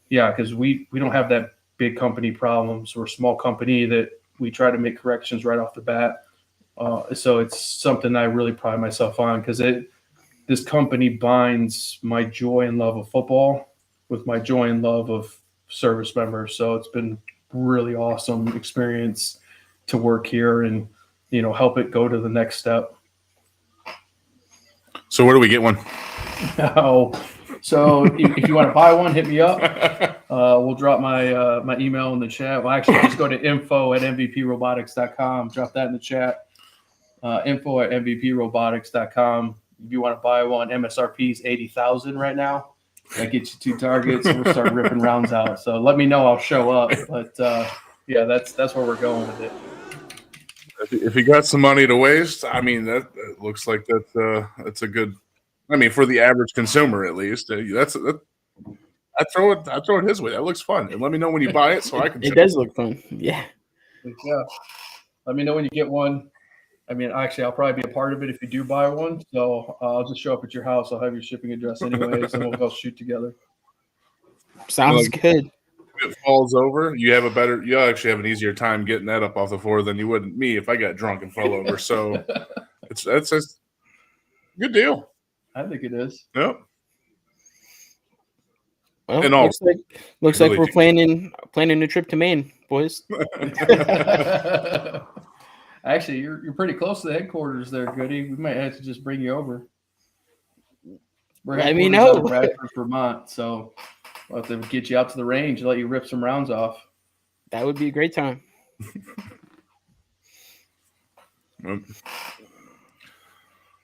Yeah, because we don't have that big company problems. We're a small company that we try to make corrections right off the bat. So it's something I really pride myself on, because this company binds my joy and love of football with my joy and love of service members. So it's been really awesome experience to work here and, help it go to the next step. So where do we get one? So if you want to buy one, hit me up. We'll drop my email in the chat. Well, actually, just go to info@mvprobotics.com. Drop that in the chat. Info@mvprobotics.com. If you want to buy one, MSRP is $80,000 right now. That gets you 2 targets, and we'll start ripping rounds out. So let me know. I'll show up. But yeah, that's where we're going with it. If you got some money to waste, I mean, that looks like that's a good. I mean, for the average consumer, at least, I throw it his way. That looks fun, and let me know when you buy it so I can. It does look fun. Yeah. Yeah. Let me know when you get one. I mean, actually, I'll probably be a part of it if you do buy one. So I'll just show up at your house. I'll have your shipping address anyways, and we'll go shoot together. Sounds good. If it falls over, you actually have an easier time getting that up off the floor than you would me if I got drunk and fell over. So that's a good deal. I think it is. Yep. Well, And all- looks like we're planning a trip to Maine, boys. Actually, you're pretty close to the headquarters there, Goody. We might have to just bring you over. We're Let me headquartered out know. of Bradford, Vermont, so we'll have to get you out to the range and let you rip some rounds off. That would be a great time.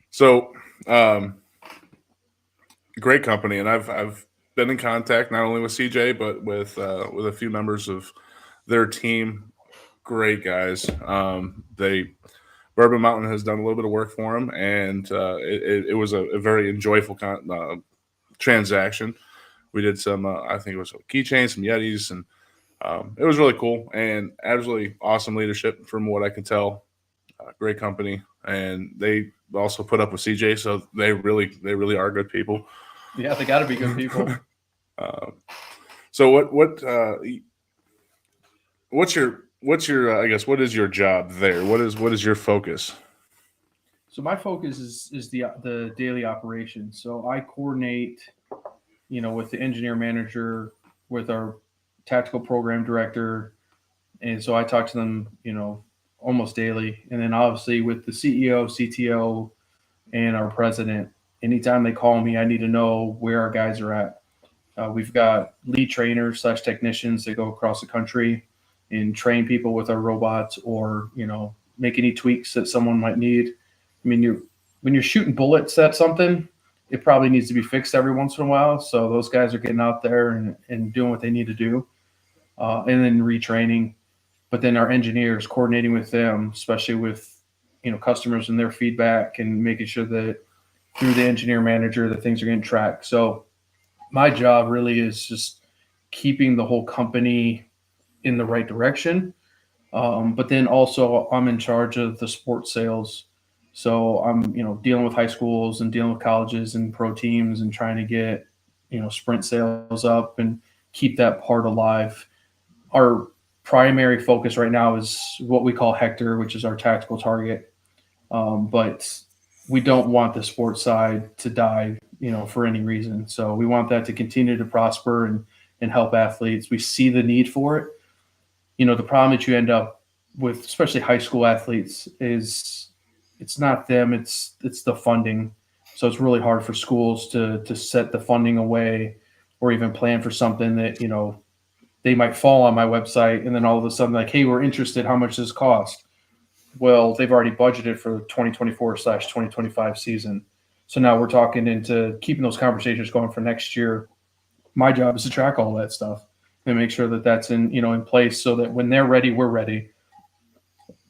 So, great company, and I've been in contact not only with CJ but with a few members of their team. Great guys. Bourbon Mountain has done a little bit of work for them, and it was a very enjoyable transaction. We did some, I think it was keychains, some Yetis, and it was really cool and absolutely awesome leadership from what I can tell. Great company, and they also put up with CJ, so they really are good people. Yeah, they got to be good people. So what's your I guess what is your job there? What is your focus? So my focus is the daily operation. So I coordinate, with the engineer manager, with our tactical program director, and so I talk to them, almost daily. And then obviously with the CEO, CTO, and our president, anytime they call me, I need to know where our guys are at. We've got lead trainers / technicians that go across the country and train people with our robots, or make any tweaks that someone might need. I mean, when you're shooting bullets at something, it probably needs to be fixed every once in a while. So those guys are getting out there and doing what they need to do, and then retraining. But then our engineers coordinating with them, especially with customers and their feedback, and making sure that through the engineer manager that things are getting tracked. So my job really is just keeping the whole company in the right direction. But then also I'm in charge of the sports sales. So I'm, dealing with high schools and dealing with colleges and pro teams and trying to get, sprint sales up and keep that part alive. Our primary focus right now is what we call Hector, which is our tactical target. But we don't want the sports side to die, for any reason. So we want that to continue to prosper and help athletes. We see the need for it. The problem that you end up with, especially high school athletes, is it's not them, it's the funding. So it's really hard for schools to set the funding away or even plan for something that, they might fall on my website and then all of a sudden like, hey, we're interested, how much does this cost? Well, they've already budgeted for the 2024/2025 season. So now we're talking into keeping those conversations going for next year. My job is to track all that stuff and make sure that that's in place so that when they're ready, we're ready.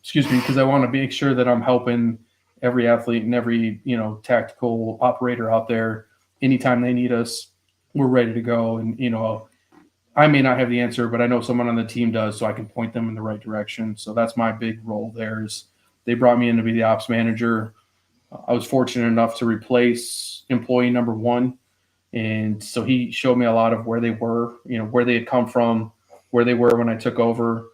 Excuse me, because I want to make sure that I'm helping every athlete and every, tactical operator out there. Anytime they need us, we're ready to go. And, I may not have the answer, but I know someone on the team does, so I can point them in the right direction. So that's my big role there. Is they brought me in to be the ops manager. I was fortunate enough to replace employee number one. And so he showed me a lot of where they were, where they had come from, where they were when I took over.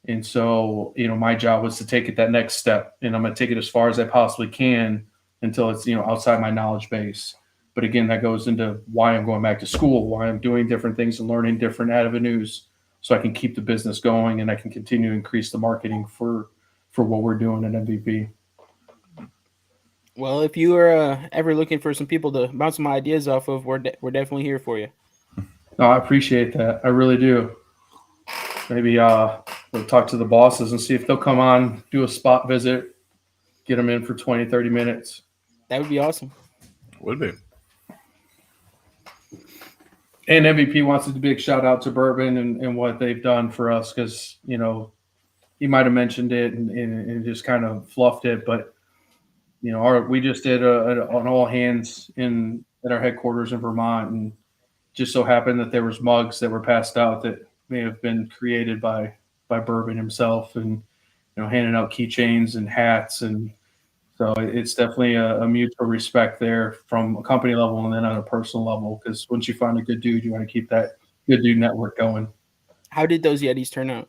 And so, my job was to take it that next step, and I'm going to take it as far as I possibly can until it's, outside my knowledge base. But again, that goes into why I'm going back to school, why I'm doing different things and learning different avenues so I can keep the business going and I can continue to increase the marketing for what we're doing at MVP. Well, if you are ever looking for some people to bounce some ideas off of, we're definitely here for you. No, I appreciate that. I really do. Maybe we'll talk to the bosses and see if they'll come on, do a spot visit, get them in for 20, 30 minutes. That would be awesome. Would be. And MVP wants a big shout out to Bourbon and what they've done for us because, he might have mentioned it and just kind of fluffed it. But, we just did an all hands at our headquarters in Vermont, and just so happened that there was mugs that were passed out that may have been created by Bourbon himself, and, handing out keychains and hats. And so it's definitely a mutual respect there from a company level and then on a personal level, because once you find a good dude, you want to keep that good dude network going. How did those Yetis turn out?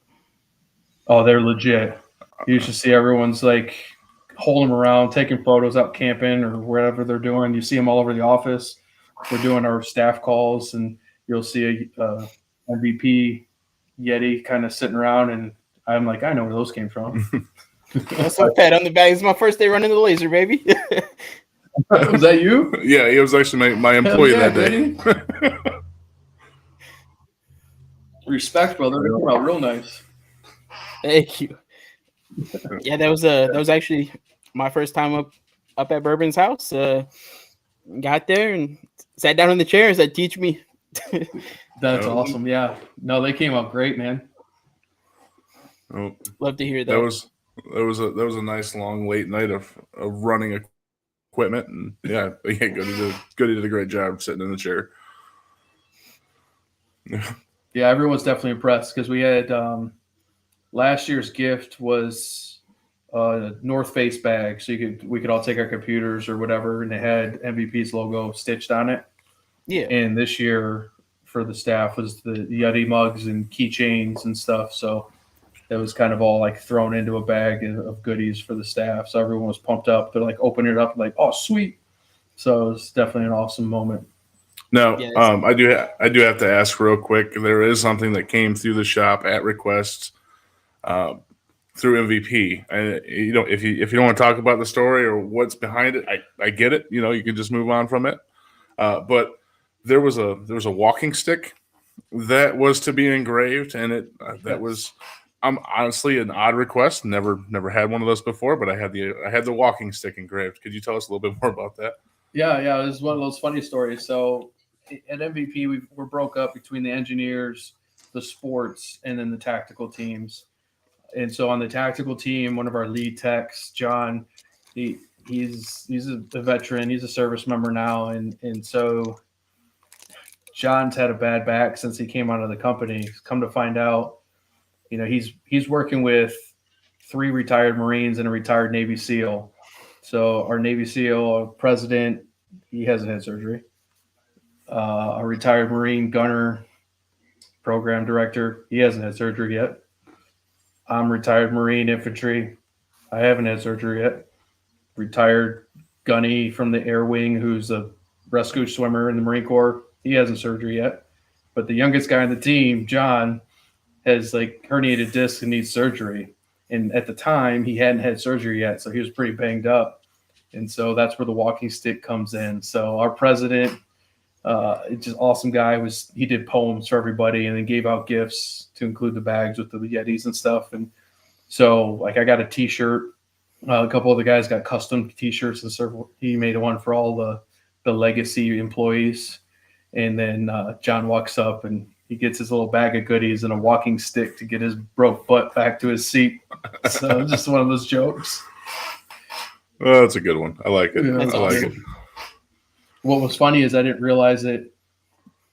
Oh, they're legit. You should see everyone's like holding them around, taking photos out camping or wherever they're doing. You see them all over the office. We're doing our staff calls, and you'll see a MVP Yeti kind of sitting around, and I'm like, I know where those came from. That's a pat on the back. It's my first day running the laser, baby. Was that you? Yeah, he was actually my employee that day. Respect, brother. They came out real nice. Thank you. Yeah, that was actually my first time up at Bourbon's house. Got there and sat down in the chair and said, "Teach me." That's awesome. Yeah. No, they came out great, man. Oh, Love to hear that. That was a nice long late night of running equipment, and yeah, Goody did a great job sitting in the chair. Yeah, everyone's definitely impressed because we had last year's gift was a North Face bag, so we could all take our computers or whatever, and it had MVP's logo stitched on it. Yeah. And this year, for the staff was the Yeti mugs and keychains and stuff. So it was kind of all like thrown into a bag of goodies for the staff. So everyone was pumped up. They're like opening it up, like, oh, sweet. So it was definitely an awesome moment. Now, Yes. I do have to ask real quick. There is something that came through the shop at request through MVP. If you don't want to talk about the story or what's behind it, I get it. You can just move on from it. But there was a walking stick that was to be engraved, and that was. I'm honestly an odd request. Never had one of those before, but I had the walking stick engraved. Could you tell us a little bit more about that? Yeah. It was one of those funny stories. So at MVP, we're broke up between the engineers, the sports, and then the tactical teams. And so on the tactical team, one of our lead techs, John, he's a veteran. He's a service member now, and so John's had a bad back since he came out of the company. Come to find out, he's working with 3 retired Marines and a retired Navy SEAL. So our Navy SEAL president, he hasn't had surgery. Our retired Marine gunner, program director, he hasn't had surgery yet. I'm retired Marine infantry. I haven't had surgery yet. Retired gunny from the Air Wing, who's a rescue swimmer in the Marine Corps. He hasn't surgery yet. But the youngest guy on the team, John, has like herniated disc and needs surgery. And at the time, he hadn't had surgery yet, so he was pretty banged up. And so that's where the walking stick comes in. So our president, just awesome guy, he did poems for everybody and then gave out gifts to include the bags with the Yetis and stuff. And so like I got a T-shirt. A couple of the guys got custom T-shirts and several. He made one for all the legacy employees. And then John walks up and he gets his little bag of goodies and a walking stick to get his broke butt back to his seat. So just one of those jokes. Oh, that's a good one. I like it. Yeah, I that's like awesome. it. What was funny is I didn't realize it.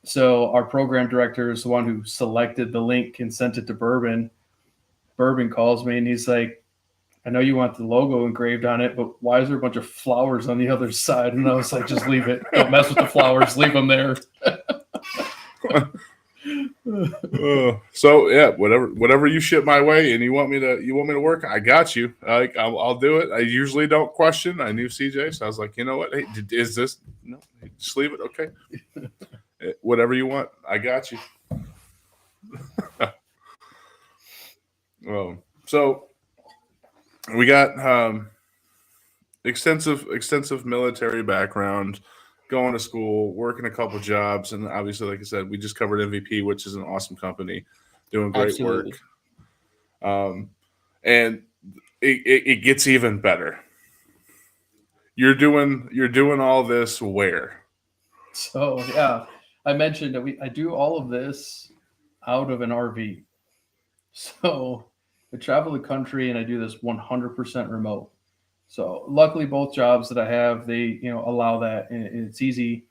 So our program director is the one who selected the link and sent it to Bourbon. Bourbon calls me and he's like, I know you want the logo engraved on it, but why is there a bunch of flowers on the other side? And I was like, just leave it. Don't mess with the flowers. Leave them there. So yeah, whatever you ship my way and you want me to work, I got you. I'll do it. I usually don't question. I knew CJ, so I was like, you know what? Hey, is this no? Just leave it. Okay. Whatever you want, I got you. So we got extensive military background, going to school, working a couple jobs, and obviously, like I said, we just covered MVP, which is an awesome company, doing great Absolutely. work. And it gets even better. You're doing all this where? So yeah, I mentioned that I do all of this out of an RV. So I travel the country and I do this 100% remote. So luckily both jobs that I have, they, allow that and it's easy.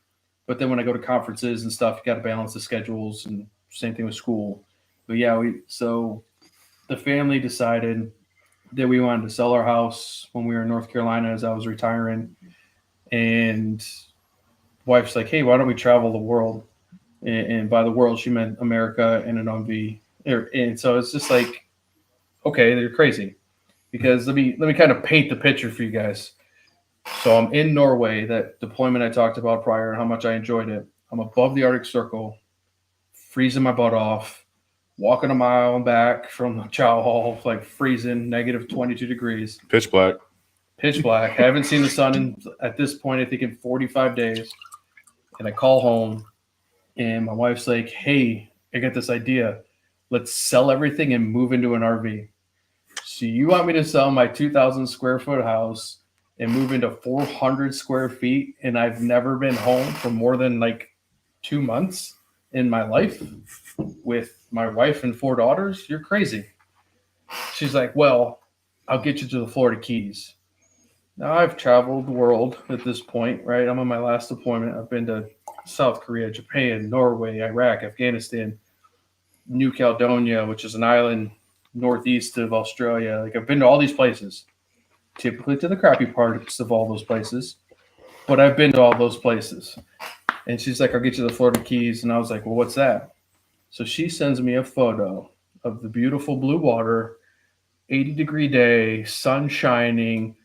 But then when I go to conferences and stuff, you got to balance the schedules and same thing with school. But yeah, so the family decided that we wanted to sell our house when we were in North Carolina as I was retiring. And wife's like, hey, why don't we travel the world? And by the world, she meant America and an RV. And so it's just like, okay, they're crazy. Because let me kind of paint the picture for you guys. So I'm in Norway, that deployment I talked about prior, and how much I enjoyed it. I'm above the Arctic Circle, freezing my butt off, walking a mile and back from the chow hall, like freezing, negative 22 degrees. Pitch black. Pitch black. Haven't seen the sun at this point, I think, in 45 days. And I call home, and my wife's like, hey, I got this idea. Let's sell everything and move into an RV. So you want me to sell my 2,000 square foot house and move into 400 square feet, and I've never been home for more than like 2 months in my life with my wife and 4 daughters? You're crazy. She's like, well, I'll get you to the Florida Keys. Now I've traveled the world at this point, right? I'm on my last deployment. I've been to South Korea, Japan, Norway, Iraq, Afghanistan, New Caledonia, which is an island northeast of Australia. Like I've been to all these places, typically to the crappy parts of all those places, but I've been to all those places. And she's like, I'll get you the Florida Keys. And I was like, well, what's that? So she sends me a photo of the beautiful blue water, 80-degree day, sun shining.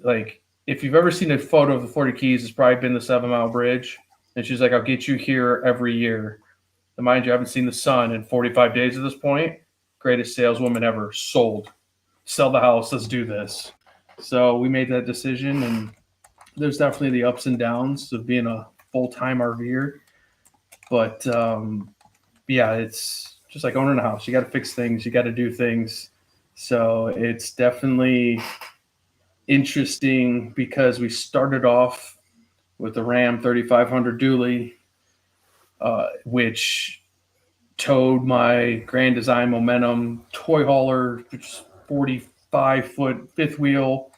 Like, if you've ever seen a photo of the Florida Keys, it's probably been the 7 Mile Bridge. And she's like, I'll get you here every year. And mind you, I haven't seen the sun in 45 days at this point. Greatest saleswoman ever. Sold. Sell the house. Let's do this. So we made that decision, and there's definitely the ups and downs of being a full-time RVer. But yeah, it's just like owning a house. You got to fix things. You got to do things. So it's definitely interesting because we started off with the Ram 3500 dually, which towed my Grand Design Momentum toy hauler, which is 45-foot fifth wheel.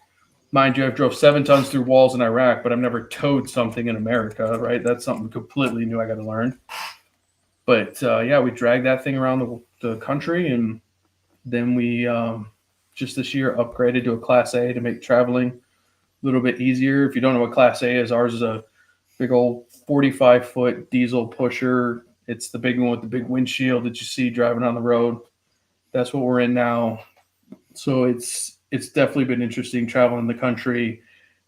Mind you, I've drove 7 tons through walls in Iraq, but I've never towed something in America, right? That's something completely new I got to learn. But yeah, we dragged that thing around the country, and then we just this year upgraded to a Class A to make traveling a little bit easier. If you don't know what Class A is, ours is a big old 45-foot diesel pusher. It's the big one with the big windshield that you see driving on the road. That's what we're in now. So it's definitely been interesting traveling the country,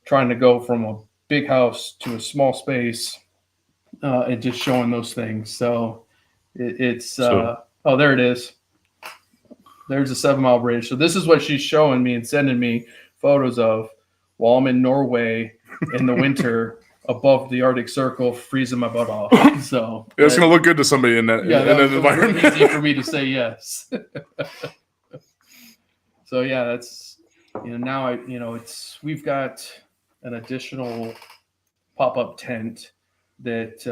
trying to go from a big house to a small space, and just showing those things. So it's oh, there it is. There's a 7 Mile Bridge. So this is what she's showing me and sending me photos of while I'm in Norway in the winter above the Arctic Circle, freezing my butt off. So It's going to look good to somebody in that, in that environment. Really easy for me to say yes. So yeah, that's, now we've got an additional pop-up tent that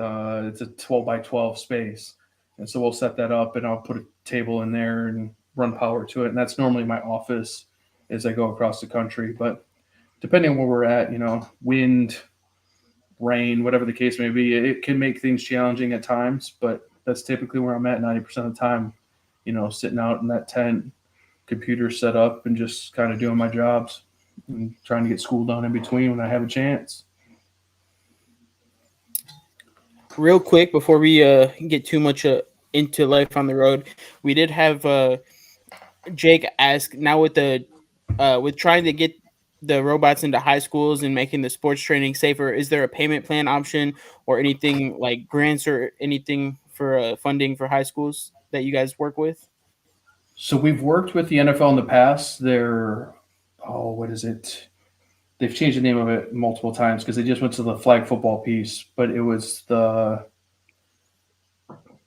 it's a 12 by 12 space. And so we'll set that up, and I'll put a table in there and run power to it. And that's normally my office as I go across the country. But depending on where we're at, wind, rain, whatever the case may be, it can make things challenging at times, but that's typically where I'm at 90% of the time, sitting out in that tent, computer set up, and just kind of doing my jobs and trying to get school done in between when I have a chance. Real quick, before we get too much into life on the road, we did have Jake ask, now with trying to get the robots into high schools and making the sports training safer, is there a payment plan option or anything like grants or anything for funding for high schools that you guys work with? So we've worked with the NFL in the past. What is it? They've changed the name of it multiple times because they just went to the flag football piece, but it was the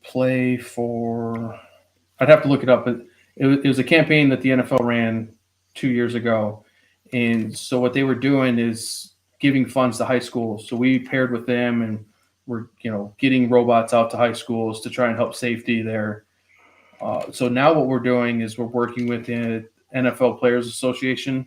play for, I'd have to look it up, but it was a campaign that the NFL ran 2 years ago. And so what they were doing is giving funds to high schools. So we paired with them, and we're, getting robots out to high schools to try and help safety there. So now what we're doing is we're working with the NFL Players Association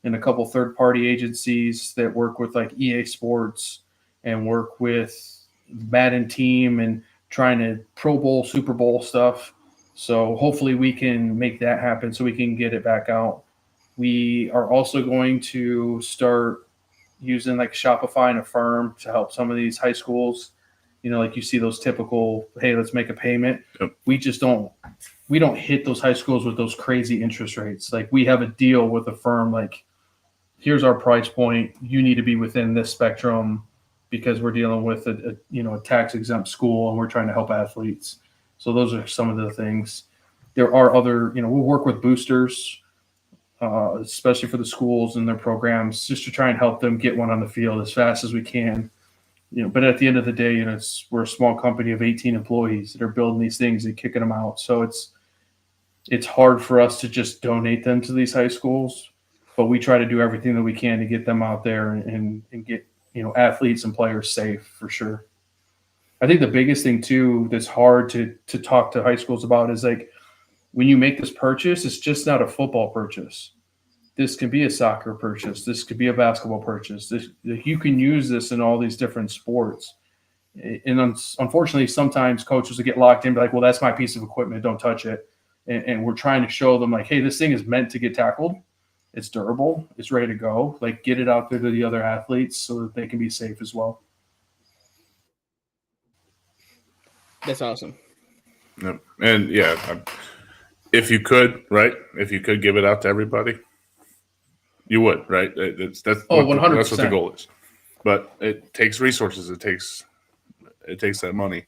and a couple third-party agencies that work with like EA Sports and work with Madden team and trying to Pro Bowl, Super Bowl stuff. So hopefully we can make that happen so we can get it back out. We are also going to start using like Shopify and Affirm to help some of these high schools. Like you see those typical, hey, let's make a payment. Yep. We don't hit those high schools with those crazy interest rates. Like we have a deal with a firm, like, here's our price point. You need to be within this spectrum because we're dealing with a tax exempt school, and we're trying to help athletes. So those are some of the things. There are other, we'll work with boosters, especially for the schools and their programs, just to try and help them get one on the field as fast as we can. But at the end of the day, we're a small company of 18 employees that are building these things and kicking them out. So it's hard for us to just donate them to these high schools, but we try to do everything that we can to get them out there and get, athletes and players safe for sure. I think the biggest thing too that's hard to talk to high schools about is like, when you make this purchase, it's just not a football purchase. This can be a soccer purchase. This could be a basketball purchase. You can use this in all these different sports. And unfortunately, sometimes coaches will get locked in and be like, well, that's my piece of equipment. Don't touch it. And we're trying to show them like, hey, this thing is meant to get tackled. It's durable. It's ready to go. Like, get it out there to the other athletes so that they can be safe as well. That's awesome. Yep. And yeah, if you could, right? If you could give it out to everybody, you would, right? That's Oh, what that's what the 100%. goal is. But it takes resources. It takes that money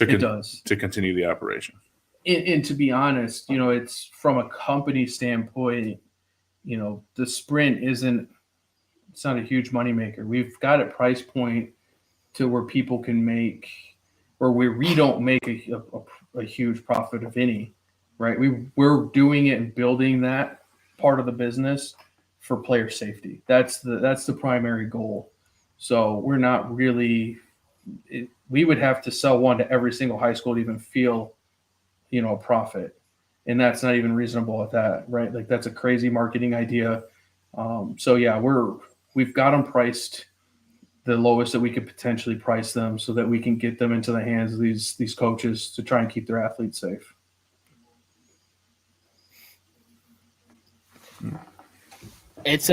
It does. to continue the operation. And to be honest, it's from a company standpoint, the Sprint it's not a huge moneymaker. We've got a price point to where people can make, or where we don't make a huge profit of any, right? We're doing it and building that part of the business for player safety. That's the primary goal. So we're not really, we would have to sell one to every single high school to even feel, a profit. And that's not even reasonable at that, right? Like that's a crazy marketing idea. So yeah, we've got them priced the lowest that we could potentially price them so that we can get them into the hands of these coaches to try and keep their athletes safe. It's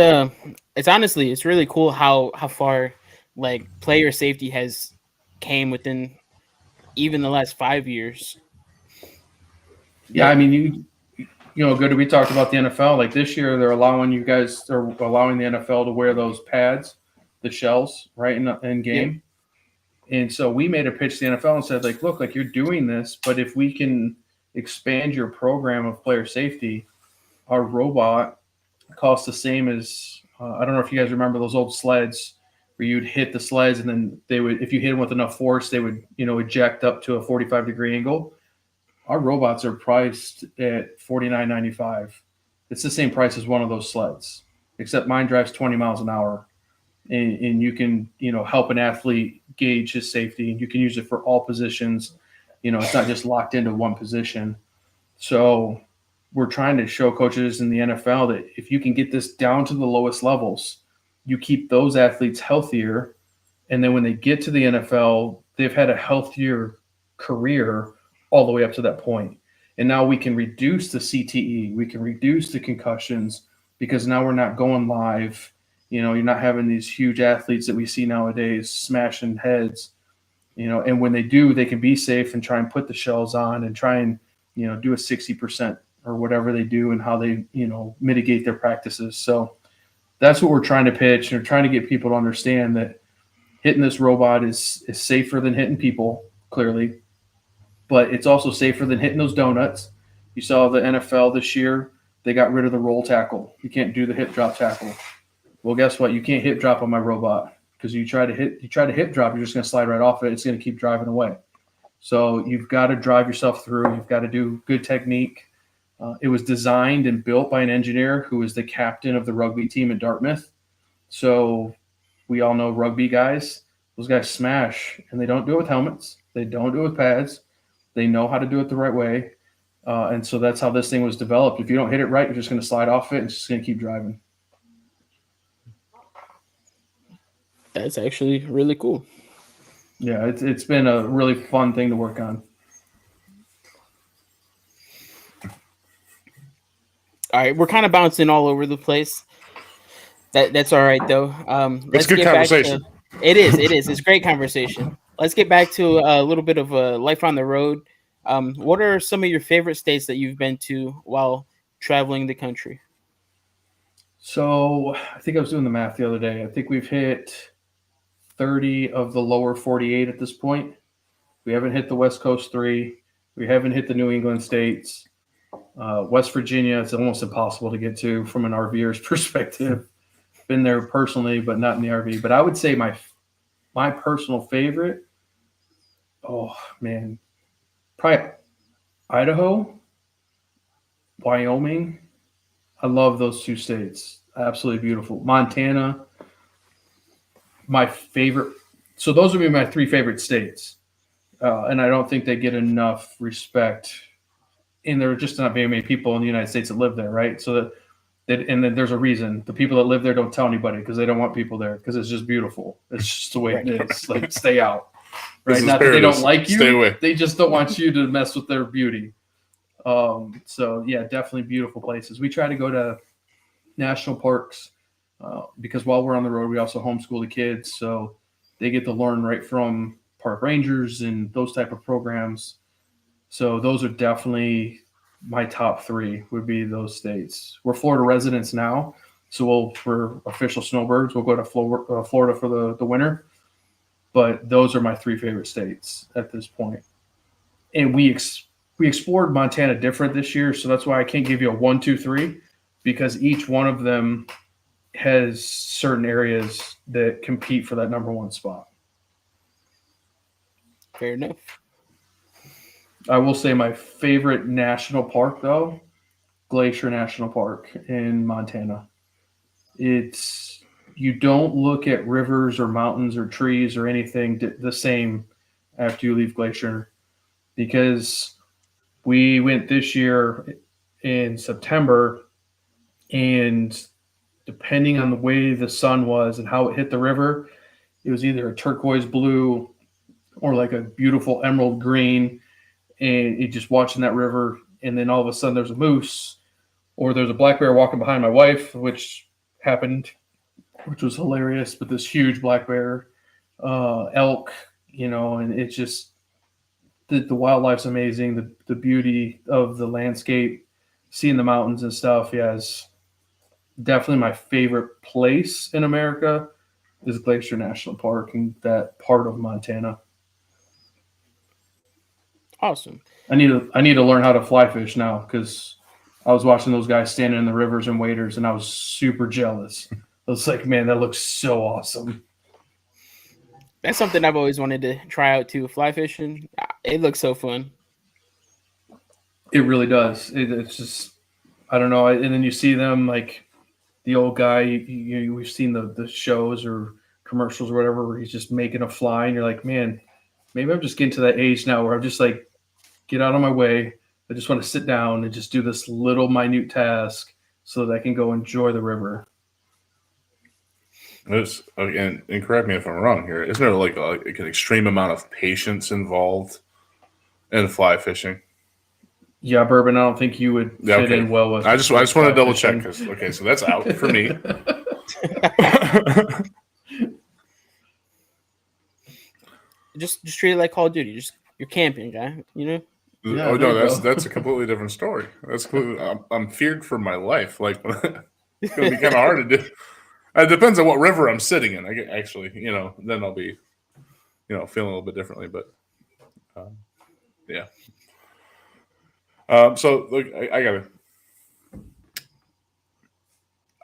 honestly, it's really cool how far like player safety has came within even the last 5 years. Yeah, I mean, good. We talked about the NFL. Like this year, they're allowing the NFL to wear those pads, the shells, right in game. Yeah. And so we made a pitch to the NFL and said, like, look, like you're doing this, but if we can expand your program of player safety, our robot costs the same as I don't know if you guys remember those old sleds where you'd hit the sleds and then they would, if you hit them with enough force, they would, eject up to a 45-degree angle. Our robots are priced at $49.95. It's the same price as one of those sleds, except mine drives 20 miles an hour. And you can, help an athlete gauge his safety. You can use it for all positions. It's not just locked into one position. So we're trying to show coaches in the NFL that if you can get this down to the lowest levels, you keep those athletes healthier. And then when they get to the NFL, they've had a healthier career all the way up to that point. And now we can reduce the CTE. We can reduce the concussions because now we're not going live. You're not having these huge athletes that we see nowadays smashing heads, and when they do, they can be safe and try and put the shells on and try and, do a 60% or whatever they do and how they, mitigate their practices. So that's what we're trying to pitch. And we're trying to get people to understand that hitting this robot is safer than hitting people, clearly, but it's also safer than hitting those donuts. You saw the NFL this year, they got rid of the roll tackle. You can't do the hip drop tackle. Well, guess what? You can't hip drop on my robot because you try to hip drop, you're just going to slide right off it. It's going to keep driving away. So you've got to drive yourself through. You've got to do good technique. It was designed and built by an engineer who was the captain of the rugby team at Dartmouth. So we all know rugby guys. Those guys smash, and they don't do it with helmets. They don't do it with pads. They know how to do it the right way. And so that's how this thing was developed. If you don't hit it right, you're just going to slide off it and it's just going to keep driving. That's actually really cool. Yeah, it's been a really fun thing to work on. All right, we're kind of bouncing all over the place. That's all right though. It's good conversation. It is. It's great conversation. Let's get back to a little bit of life on the road. What are some of your favorite states that you've been to while traveling the country? So I think I was doing the math the other day. I think we've hit 30 of the lower 48 at this point. We haven't hit the West Coast 3. We haven't hit the New England states. West Virginia, it's almost impossible to get to from an RVer's perspective. Been there personally, but not in the RV. But I would say my personal favorite, oh man, probably Idaho, Wyoming. I love those two states. Absolutely beautiful. Montana, my favorite. So those would be my three favorite states. And I don't think they get enough respect. And there are just not very many people in the United States that live there, right? So and then there's a reason. The people that live there don't tell anybody because they don't want people there because it's just beautiful. It's just the way it is. Like, stay out. Right? Not that they don't like you. Stay away. They just don't want you to mess with their beauty. So, yeah, definitely beautiful places. We try to go to national parks because while we're on the road, we also homeschool the kids. So they get to learn right from park rangers and those type of programs. So those are definitely my top three would be those states. We're Florida residents now, so for official snowbirds, we'll go to Florida for the winter. But those are my three favorite states at this point. And we explored Montana different this year, so that's why I can't give you a 1, 2, 3, because each one of them has certain areas that compete for that number one spot. Fair enough. I will say my favorite national park, though, Glacier National Park in Montana. You don't look at rivers or mountains or trees or anything the same after you leave Glacier, because we went this year in September, and depending on the way the sun was and how it hit the river, it was either a turquoise blue or like a beautiful emerald green. And you just watching that river, and then all of a sudden there's a moose or there's a black bear walking behind my wife, which happened, which was hilarious. But this huge black bear, elk, and it's just the wildlife's amazing. The beauty of the landscape, seeing the mountains and stuff. Yeah, is definitely my favorite place in America is Glacier National Park and that part of Montana. Awesome. I need to learn how to fly fish now, because I was watching those guys standing in the rivers and waders, and I was super jealous. I was like, man, that looks so awesome. That's something I've always wanted to try out too. Fly fishing. It looks so fun. It really does. It's just, I don't know. And then you see them, like the old guy, we've seen the shows or commercials or whatever, where he's just making a fly, and you're like, man, maybe I'm just getting to that age now where I'm just like, get out of my way. I just want to sit down and just do this little minute task so that I can go enjoy the river. It's, and correct me if I'm wrong here, isn't there like an extreme amount of patience involved in fly fishing? Yeah, Bourbon, I don't think you would fit in well with. I just want to double check, because okay, so that's out for me. Just treat it like Call of Duty. You're camping, guy. Yeah, oh no, that's a completely different story. I'm feared for my life. Like, it's gonna be kind of hard to do. It depends on what river I'm sitting in. Actually, then I'll be, feeling a little bit differently. But, yeah. So look, I gotta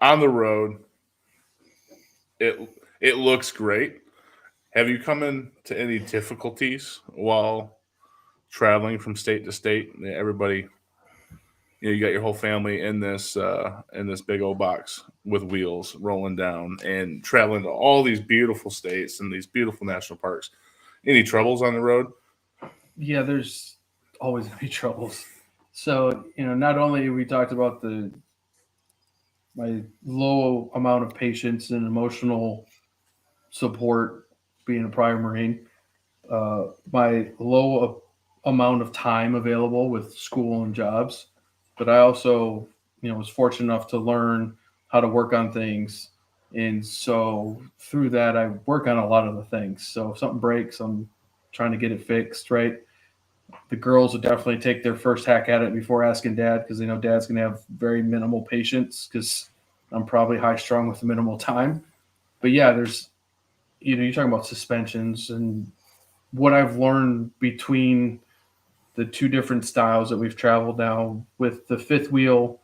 on the road. It looks great. Have you come into any difficulties while traveling from state to state? Everybody, you got your whole family in this big old box with wheels rolling down and traveling to all these beautiful states and these beautiful national parks. Any troubles on the road? Yeah, there's always going to be troubles. So, not only we talked about my low amount of patience and emotional support being a prior Marine, my low amount of time available with school and jobs, but I also, was fortunate enough to learn how to work on things. And so through that, I work on a lot of the things. So if something breaks, I'm trying to get it fixed, right? The girls will definitely take their first hack at it before asking dad, because they know dad's going to have very minimal patience, because I'm probably high strung with minimal time. But yeah, there's, you're talking about suspensions, and what I've learned between the two different styles that we've traveled now with the fifth wheel,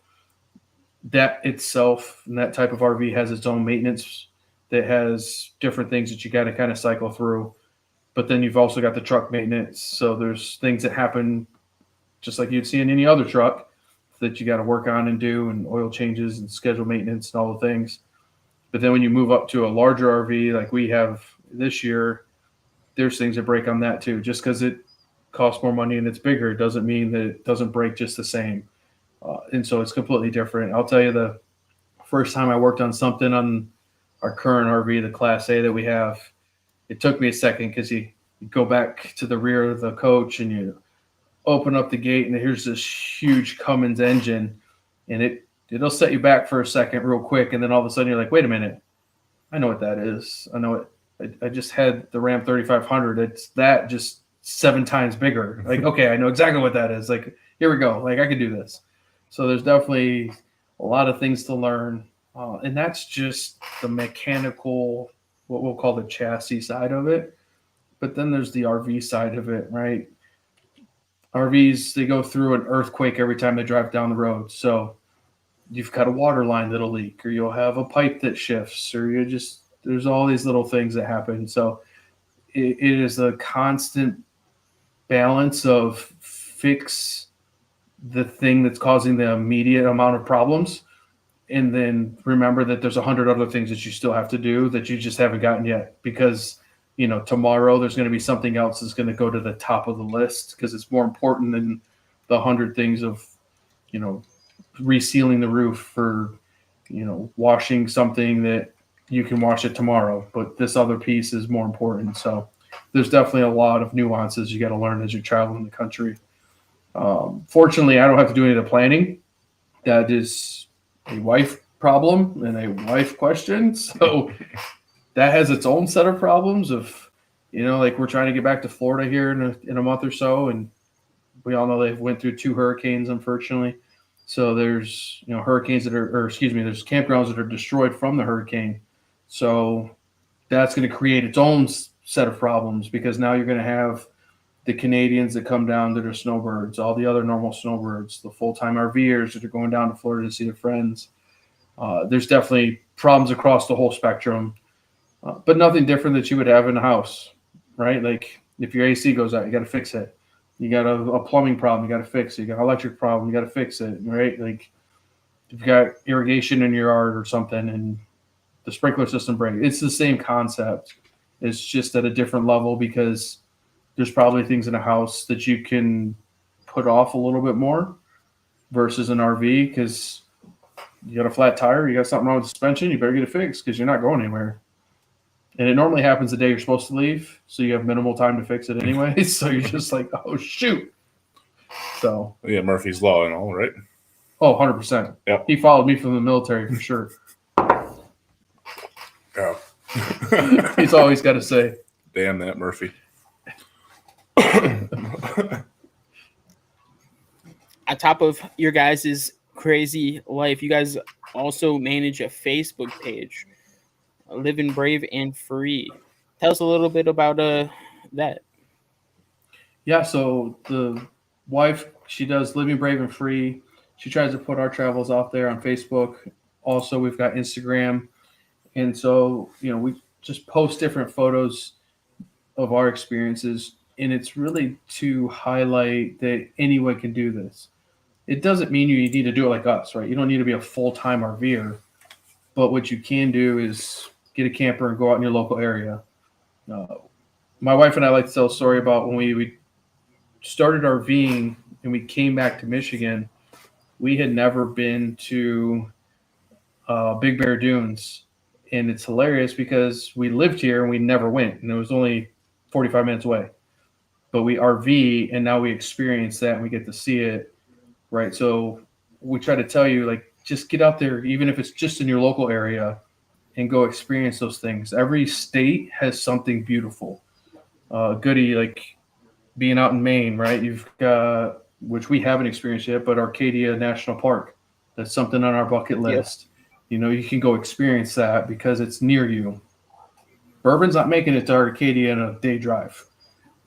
that itself and that type of RV has its own maintenance that has different things that you got to kind of cycle through. But then you've also got the truck maintenance. So there's things that happen just like you'd see in any other truck that you got to work on and do, and oil changes and schedule maintenance and all the things. But then when you move up to a larger RV like we have this year, there's things that break on that too. Just because it costs more money and it's bigger doesn't mean that it doesn't break just the same. And so it's completely different. I'll tell you, the first time I worked on something on our current RV, the Class A that we have, it took me a second, because you go back to the rear of the coach and you open up the gate and here's this huge Cummins engine, and it'll set you back for a second real quick. And then all of a sudden you're like, wait a minute, I know what that is. I know it. I just had the Ram 3500. It's that just 7 times bigger. Like, okay, I know exactly what that is. Like, here we go. Like, I can do this. So there's definitely a lot of things to learn. And that's just the mechanical, what we'll call the chassis side of it. But then there's the RV side of it, right? RVs, they go through an earthquake every time they drive down the road. So you've got a water line that'll leak, or you'll have a pipe that shifts, or there's all these little things that happen. So it is a constant balance of fix the thing that's causing the immediate amount of problems, and then remember that there's 100 other things that you still have to do that you just haven't gotten yet, because tomorrow there's going to be something else that's going to go to the top of the list because it's more important than the 100 things of resealing the roof, for washing something that you can wash it tomorrow, but this other piece is more important. So there's definitely a lot of nuances you got to learn as you're traveling the country. Fortunately, I don't have to do any of the planning. That is a wife problem and a wife question. So that has its own set of problems of, like we're trying to get back to Florida here in a month or so. And we all know they've went through 2 hurricanes, unfortunately. So there's, hurricanes there's campgrounds that are destroyed from the hurricane. So that's going to create its own set of problems, because now you're going to have the Canadians that come down that are snowbirds, all the other normal snowbirds, the full-time RVers that are going down to Florida to see their friends. There's definitely problems across the whole spectrum, but nothing different that you would have in a house, right? Like if your AC goes out, you got to fix it. You got a plumbing problem, you got to fix it. You got an electric problem, you got to fix it, right? Like if you've got irrigation in your yard or something and the sprinkler system breaks, it's the same concept. It's just at a different level, because there's probably things in a house that you can put off a little bit more versus an RV, because you got a flat tire, you got something wrong with the suspension, you better get it fixed because you're not going anywhere. And it normally happens the day you're supposed to leave, so you have minimal time to fix it anyway. So you're just like, oh, shoot. So Yeah, Murphy's Law and all, right? Oh, 100%. Yep. He followed me from the military for sure. Yeah. He's always got to say, Damn that Murphy. On top of your guys' crazy life, you guys also manage a Facebook page, Living Brave and Free. Tell us a little bit about that. Yeah, so the wife, she does Living Brave and Free. She tries to put our travels out there on Facebook. Also, we've got Instagram. And so, we just post different photos of our experiences. And it's really to highlight that anyone can do this. It doesn't mean you need to do it like us, right? You don't need to be a full-time RVer. But what you can do is get a camper and go out in your local area. My wife and I like to tell a story about when we started RVing and we came back to Michigan. We had never been to Big Bear Dunes. And it's hilarious because we lived here and we never went. And it was only 45 minutes away. But we RV and now we experience that and we get to see it, right? So we try to tell you, like, just get out there, even if it's just in your local area, and go experience those things. Every state has something beautiful. Goody, like being out in Maine, right? You've got, which we haven't experienced yet, but Arcadia National Park. That's something on our bucket list. Yep. You can go experience that because it's near you. Bourbon's not making it to Arcadia in a day drive,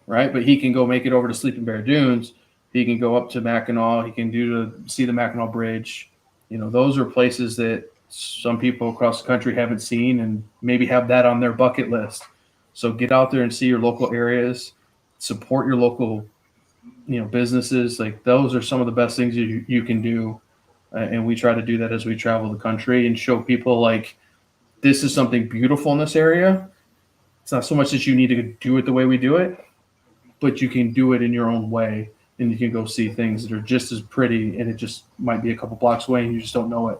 right? But he can go make it over to Sleeping Bear Dunes. He can go up to Mackinac. He can see the Mackinac Bridge. Those are places that some people across the country haven't seen and maybe have that on their bucket list. So get out there and see your local areas, support your local, businesses. Like those are some of the best things you can do. And we try to do that as we travel the country and show people like, this is something beautiful in this area. It's not so much that you need to do it the way we do it, but you can do it in your own way. And you can go see things that are just as pretty, and it just might be a couple blocks away and you just don't know it.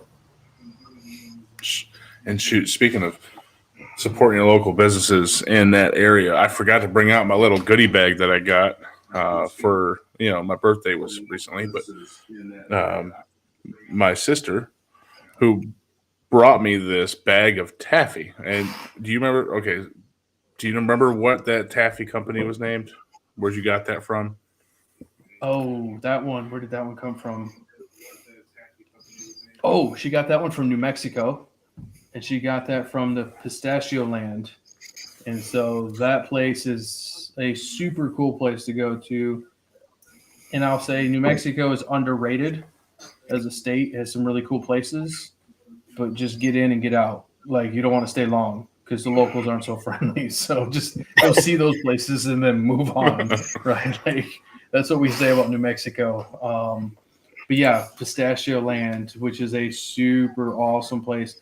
And shoot, speaking of supporting your local businesses in that area, I forgot to bring out my little goodie bag that I got for, my birthday was recently, but my sister who brought me this bag of taffy. And do you remember? Okay, Do you remember what that taffy company was named? Where'd you got that from? Oh, that one. Where did that one come from? Oh, she got that one from New Mexico, and she got that from the Pistachio Land. And so that place is a super cool place to go to. And I'll say New Mexico is underrated as a state. It has some really cool places, but just get in and get out. Like, you don't want to stay long because the locals aren't so friendly. So just go see those places and then move on, right? Like, that's what we say about New Mexico. But yeah, Pistachio Land, which is a super awesome place.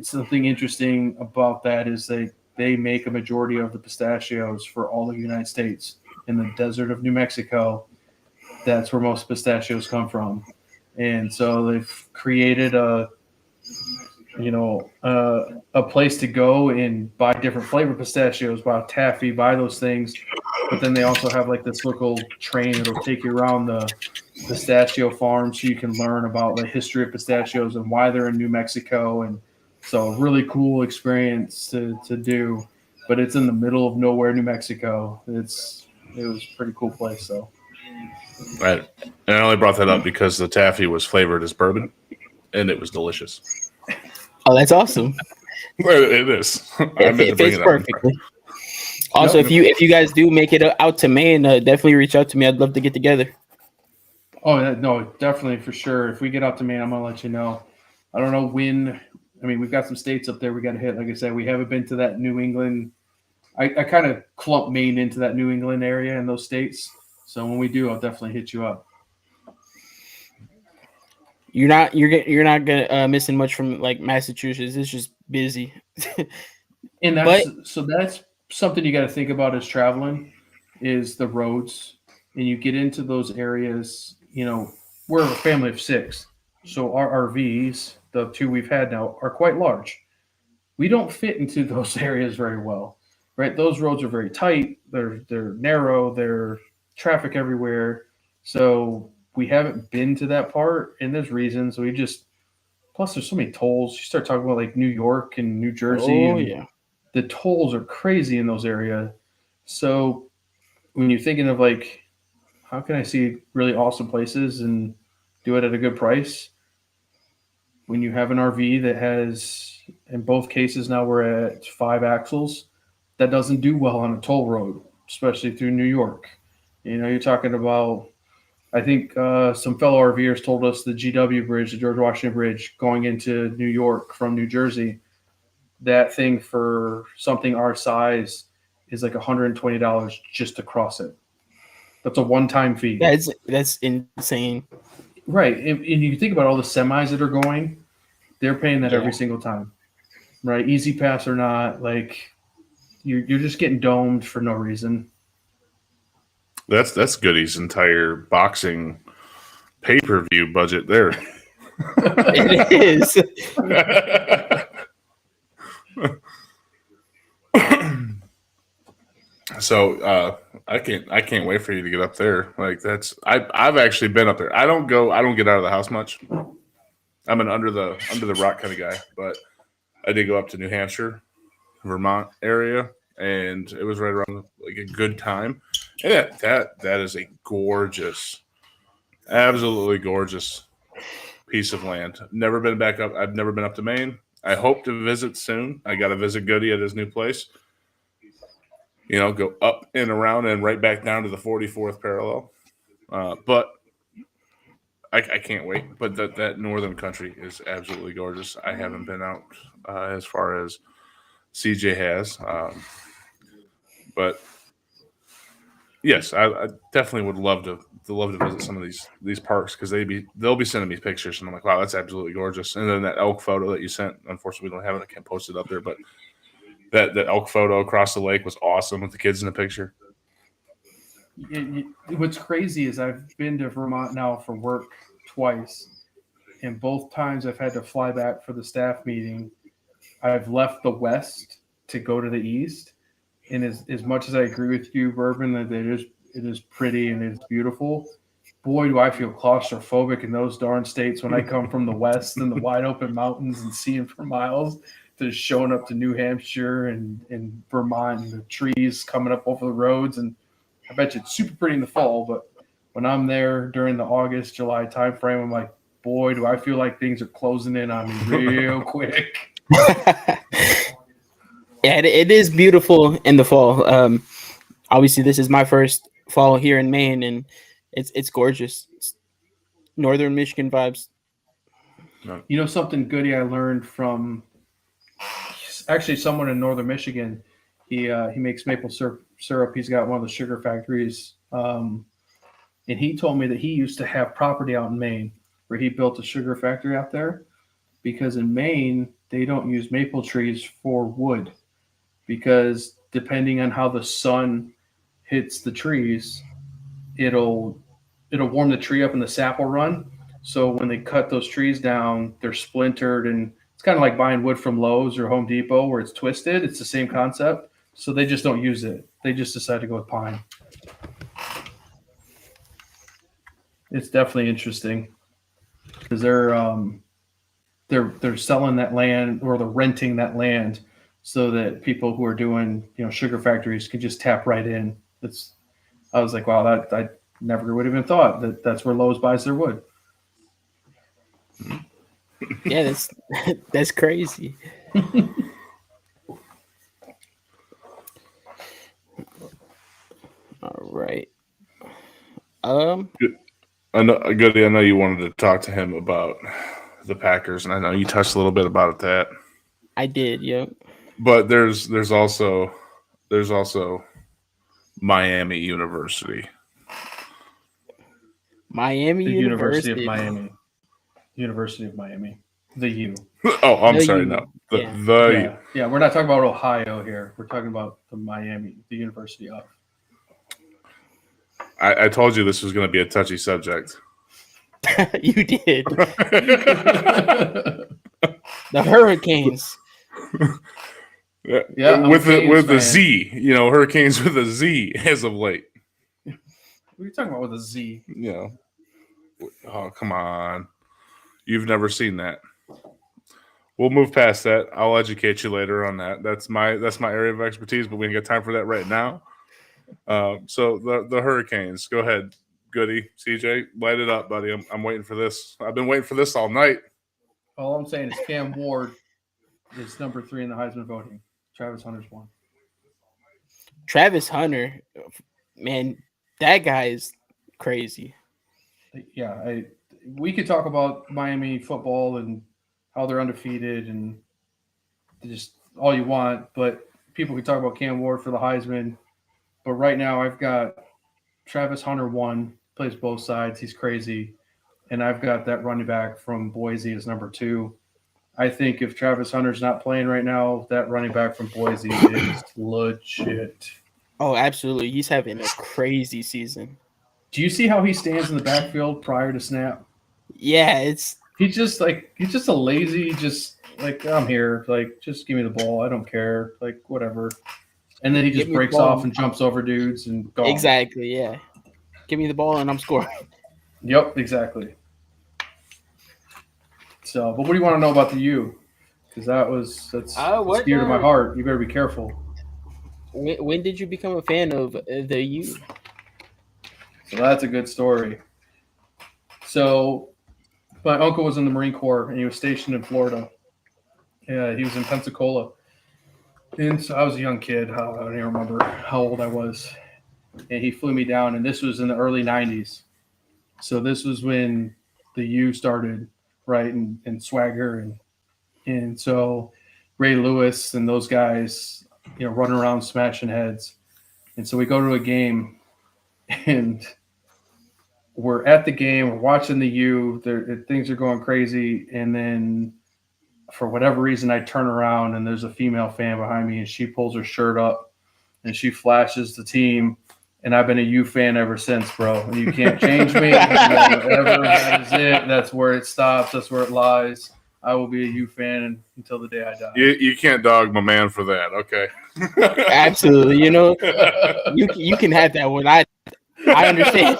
Something interesting about that is they make a majority of the pistachios for all of the United States. In the desert of New Mexico, that's where most pistachios come from. And so they've created a place to go and buy different flavor pistachios, buy taffy, buy those things. But then they also have like this little train that'll take you around the pistachio farm so you can learn about the history of pistachios and why they're in New Mexico. And so really cool experience to do. But it's in the middle of nowhere, New Mexico. It was a pretty cool place. So Right. And I only brought that up because the taffy was flavored as bourbon, and it was delicious. Oh, that's awesome. Well, it is. I meant to It bring fits it up. perfectly. Also, if you guys do make it out to Maine, definitely reach out to me. I'd love to get together. oh no, definitely for sure. If we get out to Maine, I'm gonna let you know. I don't know when. I mean, we've got some states up there we got to hit. Like I said, we haven't been to that New England. I kind of clump Maine into that New England area and those states. So when we do, I'll definitely hit you up. You're not gonna missing much from like Massachusetts. It's just busy. And that's something you got to think about as traveling is the roads. And you get into those areas, we're a family of 6. So our RVs, the 2 we've had now, are quite large. We don't fit into those areas very well, right? Those roads are very tight. They're narrow. They're traffic everywhere. So we haven't been to that part, and there's reasons. Plus there's so many tolls. You start talking about like New York and New Jersey. Oh and yeah. The tolls are crazy in those areas. So when you're thinking of like, how can I see really awesome places and do it at a good price? When you have an RV that has, in both cases now we're at 5 axles, that doesn't do well on a toll road, especially through New York. You're talking about, I think some fellow RVers told us the GW Bridge, the George Washington Bridge, going into New York from New Jersey, that thing for something our size is like $120 just to cross it. That's a one-time fee. That's insane. Right. And you think about all the semis that are going, they're paying that every single time. Right. Easy Pass or not, like you're just getting domed for no reason. That's Goody's entire boxing pay-per-view budget there. It is. So I can't wait for you to get up there. Like I've actually been up there. I don't get out of the house much. I'm an under the rock kind of guy, but I did go up to New Hampshire, Vermont area, and it was right around like a good time. And that is a gorgeous, absolutely gorgeous piece of land. Never been back up. I've never been up to Maine. I hope to visit soon. I got to visit Goody at his new place. Go up and around and right back down to the 44th parallel. But I can't wait. But that northern country is absolutely gorgeous. I haven't been out as far as CJ has. But yes, I definitely would love to visit some of these parks because they'll be sending me pictures and I'm like, wow, that's absolutely gorgeous. And then that elk photo that you sent, unfortunately, we don't have it. I can't post it up there, but that elk photo across the lake was awesome with the kids in the picture. What's crazy is I've been to Vermont now for work twice, and both times I've had to fly back for the staff meeting. I've left the west to go to the east, and as much as I agree with you, Bourbon, that it is pretty and it's beautiful, boy, do I feel claustrophobic in those darn states when I come from the west and the wide open mountains and seeing for miles. to showing up to New Hampshire and Vermont and the trees coming up over the roads. And I bet you it's super pretty in the fall, but when I'm there during the August, July timeframe, I'm like, boy, do I feel like things are closing in on me real quick. Yeah, it is beautiful in the fall. Obviously, this is my first fall here in Maine, and it's gorgeous. It's northern Michigan vibes. You know something goody I learned from actually someone in northern Michigan. He makes maple syrup. He's got one of the sugar factories, and he told me that he used to have property out in Maine where he built a sugar factory out there, because in Maine they don't use maple trees for wood, because depending on how the sun hits the trees, it'll warm the tree up and the sap will run. So when they cut those trees down, they're splintered, and it's kind of like buying wood from Lowe's or Home Depot where it's twisted. It's the same concept. So they just don't use it. They just decide to go with pine. It's definitely interesting because they're selling that land, or they're renting that land so that people who are doing, sugar factories can just tap right in. I was like, wow, that I never would have even thought that that's where Lowe's buys their wood. Yeah, that's crazy. All right. I know you wanted to talk to him about the Packers, and I know you touched a little bit about that. I did, yeah. But there's also Miami University. Miami The University of Miami. University of Miami. The U. Oh, I'm The sorry. U. No, Yeah. Yeah, we're not talking about Ohio here. We're talking about the Miami, the University of. I told you this was going to be a touchy subject. You did. The Hurricanes. Yeah, with a fan. Z, Hurricanes with a Z as of late. What are you talking about with a Z? Oh, come on. You've never seen that. We'll move past that. I'll educate you later on that. That's my area of expertise, but we ain't got time for that right now. So the Hurricanes. Go ahead, Goody. CJ, light it up, buddy. I'm waiting for this. I've been waiting for this all night. All I'm saying is Cam Ward is number 3 in the Heisman voting. Travis Hunter's 1. Travis Hunter, man, that guy is crazy. Yeah, we could talk about Miami football and how they're undefeated and just all you want, but people can talk about Cam Ward for the Heisman. But right now I've got Travis Hunter 1, plays both sides. He's crazy. And I've got that running back from Boise as number 2. I think if Travis Hunter's not playing right now, that running back from Boise is legit. Oh, absolutely. He's having a crazy season. Do you see how he stands in the backfield prior to snap? Yeah, He's just a lazy, just like, I'm here. Like, just give me the ball. I don't care. Like, whatever. And then he just breaks off and jumps over dudes and gone. Exactly, yeah. Give me the ball and I'm scoring. Yep, exactly. So, but what do you want to know about the U? Because that's dear to my heart. You better be careful. When did you become a fan of the U? So that's a good story. So my uncle was in the Marine Corps, and he was stationed in Florida. Yeah, he was in Pensacola. And so I was a young kid. I don't even remember how old I was. And he flew me down, and this was in the early 90s. So this was when the U started, right, and Swagger. And so Ray Lewis and those guys, running around smashing heads. And so we go to a game, and we're at the game, we're watching the U, things are going crazy, and then for whatever reason I turn around and there's a female fan behind me, and she pulls her shirt up and she flashes the team, and I've been a U fan ever since, bro. And you can't change me. That is it. That's where it stops. That's where it lies. I will be a U fan until the day I die. You can't dog my man for that, okay? Absolutely. You can have that one. I understand.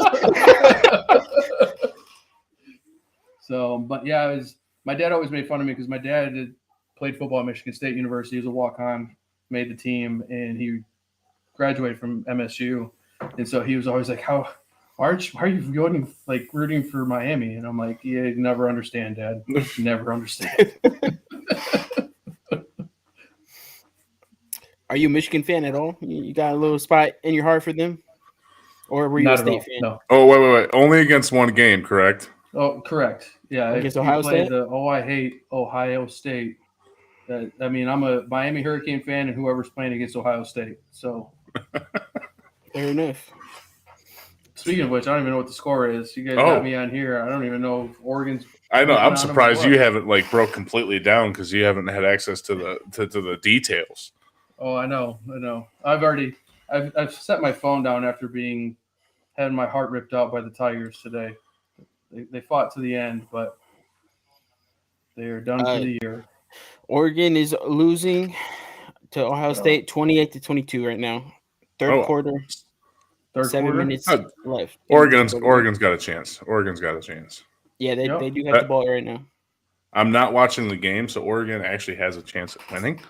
So, but yeah, my dad always made fun of me because my dad played football at Michigan State University. He was a walk-on, made the team, and he graduated from MSU. And so he was always like, why are you going, like, rooting for Miami? And I'm like, yeah, you never understand, Dad. Never understand. Are you a Michigan fan at all? You got a little spot in your heart for them? Or were you Not a at all. State fan? No. Oh, wait. Only against one game, correct? Oh, correct. Yeah. Against if you Ohio play State? I hate Ohio State. I mean, I'm a Miami Hurricane fan, and whoever's playing against Ohio State. So, Fair enough. speaking of which, I don't even know what the score is. You guys Oh. got me on here. I don't even know if Oregon's. I know. Looking I'm on 'em surprised or you what? haven't like broke completely down because you haven't had access to the details. Oh, I know. I've set my phone down after had my heart ripped out by the Tigers today. They fought to the end, but they are done for the year. Oregon is losing to Ohio State 28-22 right now. Third quarter, Third 7 quarter. minutes Oh, left. Oregon's got a chance. Yeah, they Yep. do have the ball right now. I'm not watching the game, so Oregon actually has a chance at winning.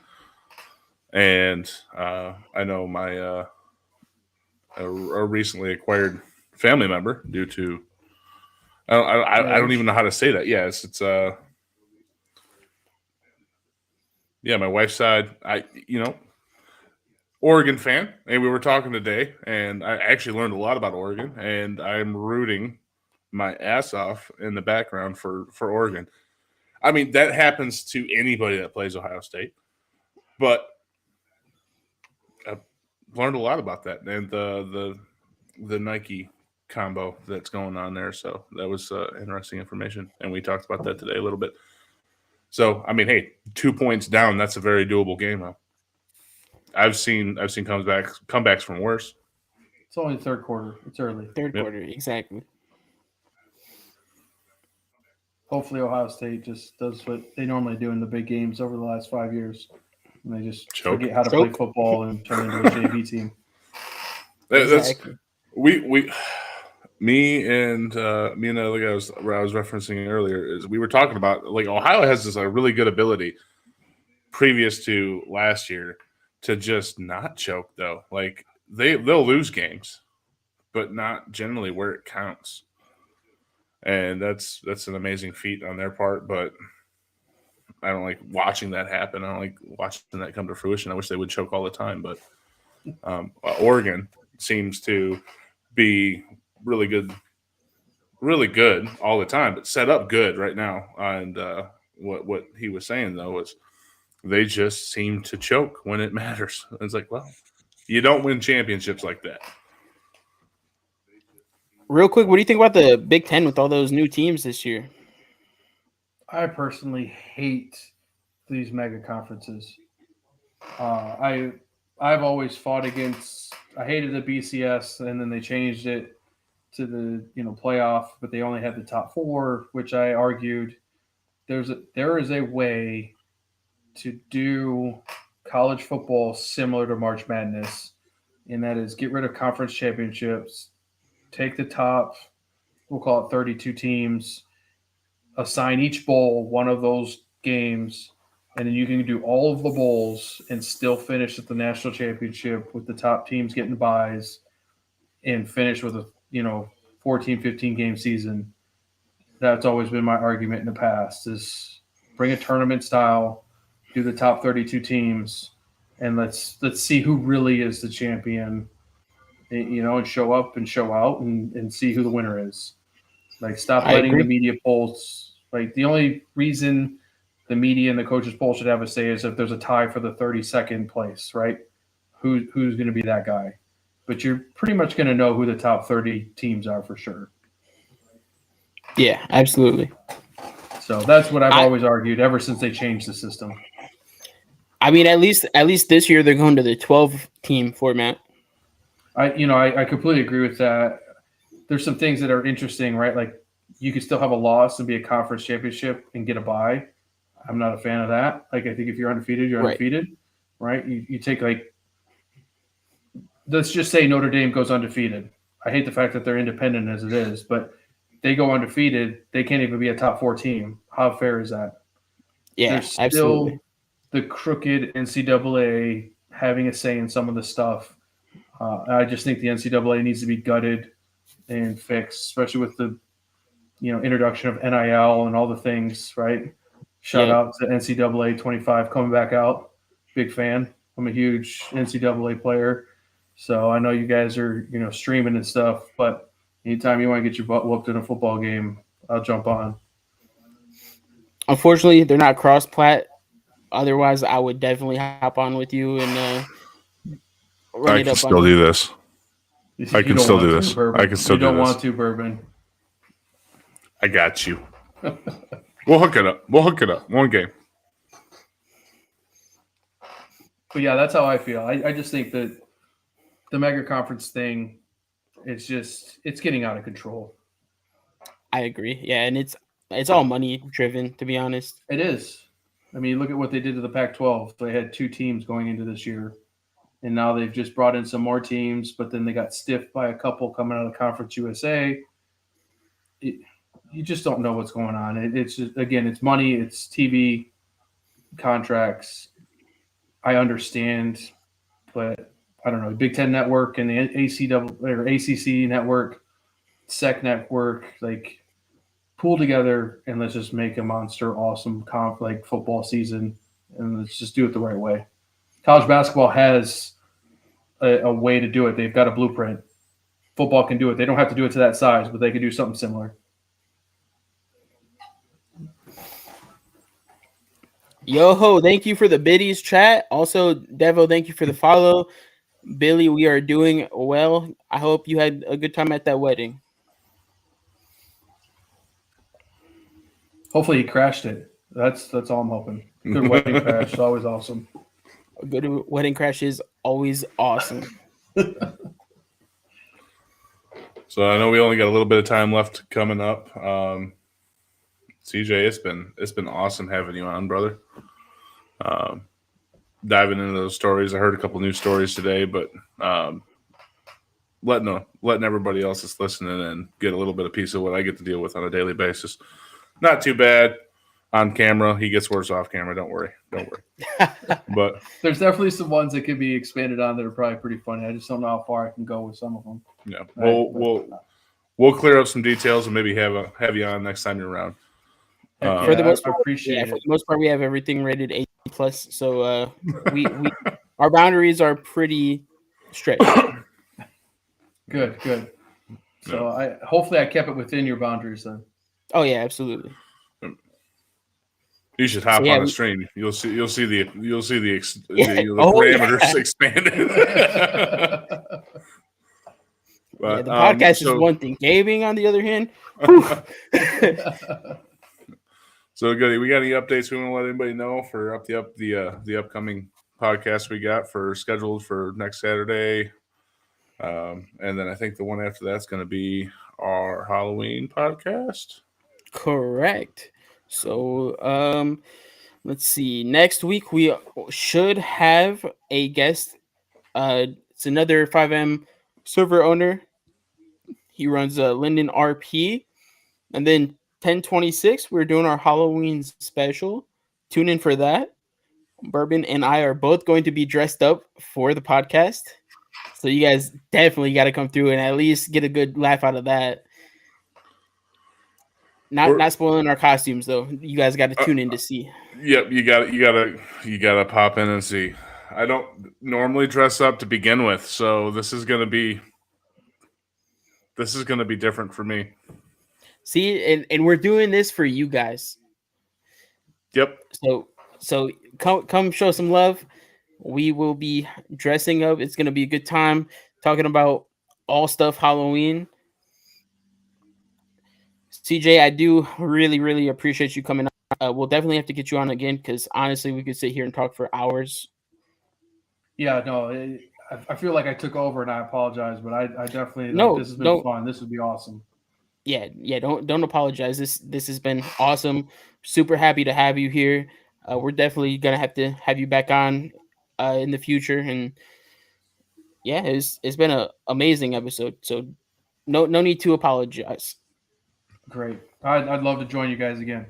And I know my a recently acquired family member due to I don't even know how to say that. Yes, it's my wife's side. Oregon fan, and we were talking today, and I actually learned a lot about Oregon, and I'm rooting my ass off in the background for Oregon. I mean, that happens to anybody that plays Ohio State, but I've learned a lot about that and the Nike combo that's going on there. So that was interesting information, and we talked about that today a little bit. So I mean, hey, 2 points down, that's a very doable game, though. I've seen comebacks from worse. It's only the third quarter. It's early. Third quarter, exactly. Hopefully, Ohio State just does what they normally do in the big games over the last 5 years, and they just forget how to play football and turn into a JV team. Exactly. Me and the other guys where I was referencing earlier is we were talking about, like, Ohio has this really good ability previous to last year to just not choke, though. Like they'll lose games, but not generally where it counts. And that's an amazing feat on their part, but I don't like watching that happen. I don't like watching that come to fruition. I wish they would choke all the time, but Oregon seems to be really good all the time, but set up good right now. And what he was saying, though, was they just seem to choke when it matters. It's like, well, you don't win championships like that. Real quick, what do you think about the Big Ten with all those new teams this year? I personally hate these mega conferences. I've always fought against. I hated the BCS, and then they changed it to the playoff, but they only had the top four, which I argued there is a way to do college football similar to March Madness, and that is get rid of conference championships, take the top, we'll call it 32 teams, assign each bowl one of those games, and then you can do all of the bowls and still finish at the national championship with the top teams getting buys and finish with a 14, 15 game season. That's always been my argument in the past is bring a tournament style, do the top 32 teams, and let's see who really is the champion, and show up and show out and see who the winner is. Like, stop letting the media polls. Like, the only reason the media and the coaches poll should have a say is if there's a tie for the 32nd place, right? Who's going to be that guy? But you're pretty much going to know who the top 30 teams are for sure. Yeah, absolutely. So that's what I've always argued ever since they changed the system. I mean, at least this year they're going to the 12-team format. I completely agree with that. There's some things that are interesting, right? Like, you could still have a loss and be a conference championship and get a bye. I'm not a fan of that. Like, I think if you're undefeated, you're undefeated, right? You take, like, let's just say Notre Dame goes undefeated. I hate the fact that they're independent as it is, but they go undefeated, they can't even be a top 4 team. How fair is that? Yeah, absolutely. the crooked NCAA having a say in some of the stuff. I just think the NCAA needs to be gutted and fixed, especially with the introduction of NIL and all the things. Right? Shout out to NCAA 25 coming back out. Big fan. I'm a huge NCAA player, so I know you guys are streaming and stuff. But anytime you want to get your butt whooped in a football game, I'll jump on. Unfortunately, they're not cross-plat. Otherwise, I would definitely hop on with you and run I it can up still on do this. I can still do this. Bourbon. I can still you do don't this. want to, Bourbon. I got you. We'll hook it up. One game. But yeah, that's how I feel. I just think that the mega conference thing it's getting out of control. I agree. Yeah, and it's all money driven, to be honest. It is. I mean, look at what they did to the Pac-12. They had 2 teams going into this year, and now they've just brought in some more teams, but then they got stiffed by a couple coming out of Conference USA. You just don't know what's going on. It's just, again, it's money, it's TV contracts. I understand, but I don't know. Big Ten Network and the ACC Network, SEC Network, like pull together and let's just make a monster awesome football season, and let's just do it the right way. College basketball has a way to do it. They've got a blueprint. Football can do it. They don't have to do it to that size, but they can do something similar. Yo-ho, thank you for the biddies chat. Also, Devo, thank you for the follow. Billy, we are doing well. I hope you had a good time at that wedding. Hopefully he crashed it. That's all I'm hoping. Good wedding crash. It's always awesome. A good wedding crash is always awesome. So I know we only got a little bit of time left coming up. CJ, it's been awesome having you on, brother. Diving into those stories. I heard a couple new stories today, but letting everybody else that's listening and get a little bit of piece of what I get to deal with on a daily basis. Not too bad on camera. He gets worse off camera. Don't worry. But there's definitely some ones that could be expanded on that are probably pretty funny. I just don't know how far I can go with some of them. Yeah, we'll clear up some details and maybe have you on next time you're around. For the most part, I appreciate it. For the most part, we have everything rated A+. So we our boundaries are pretty strict. Good. So hopefully I kept it within your boundaries then. Oh yeah, absolutely. You should hop on the stream. You'll see the parameters expanded. But, the podcast is one thing. Gaming, on the other hand. So Goody, we got any updates we want to let anybody know for the upcoming podcast we got scheduled for next Saturday, and then I think the one after that's going to be our Halloween podcast. Correct. So let's see. Next week we should have a guest. It's another 5M server owner. He runs Linden RP, and then 10/26 we're doing our Halloween special. Tune in for that. Bourbon and I are both going to be dressed up for the podcast, so you guys definitely got to come through and at least get a good laugh out of that. Not spoiling our costumes though. You guys got to tune in to see. Yep, you gotta pop in and see. I don't normally dress up to begin with, so this is gonna be different for me. See, and we're doing this for you guys. Yep. So come show some love. We will be dressing up. It's gonna be a good time talking about all stuff Halloween. CJ, I do really, really appreciate you coming on. We'll definitely have to get you on again because honestly, we could sit here and talk for hours. Yeah, no, I feel like I took over and I apologize, but I definitely this has been fun. This would be awesome. Yeah. Don't apologize. This has been awesome. Super happy to have you here. We're definitely gonna have to have you back on in the future, and yeah, it's been an amazing episode. So no need to apologize. Great. I'd love to join you guys again.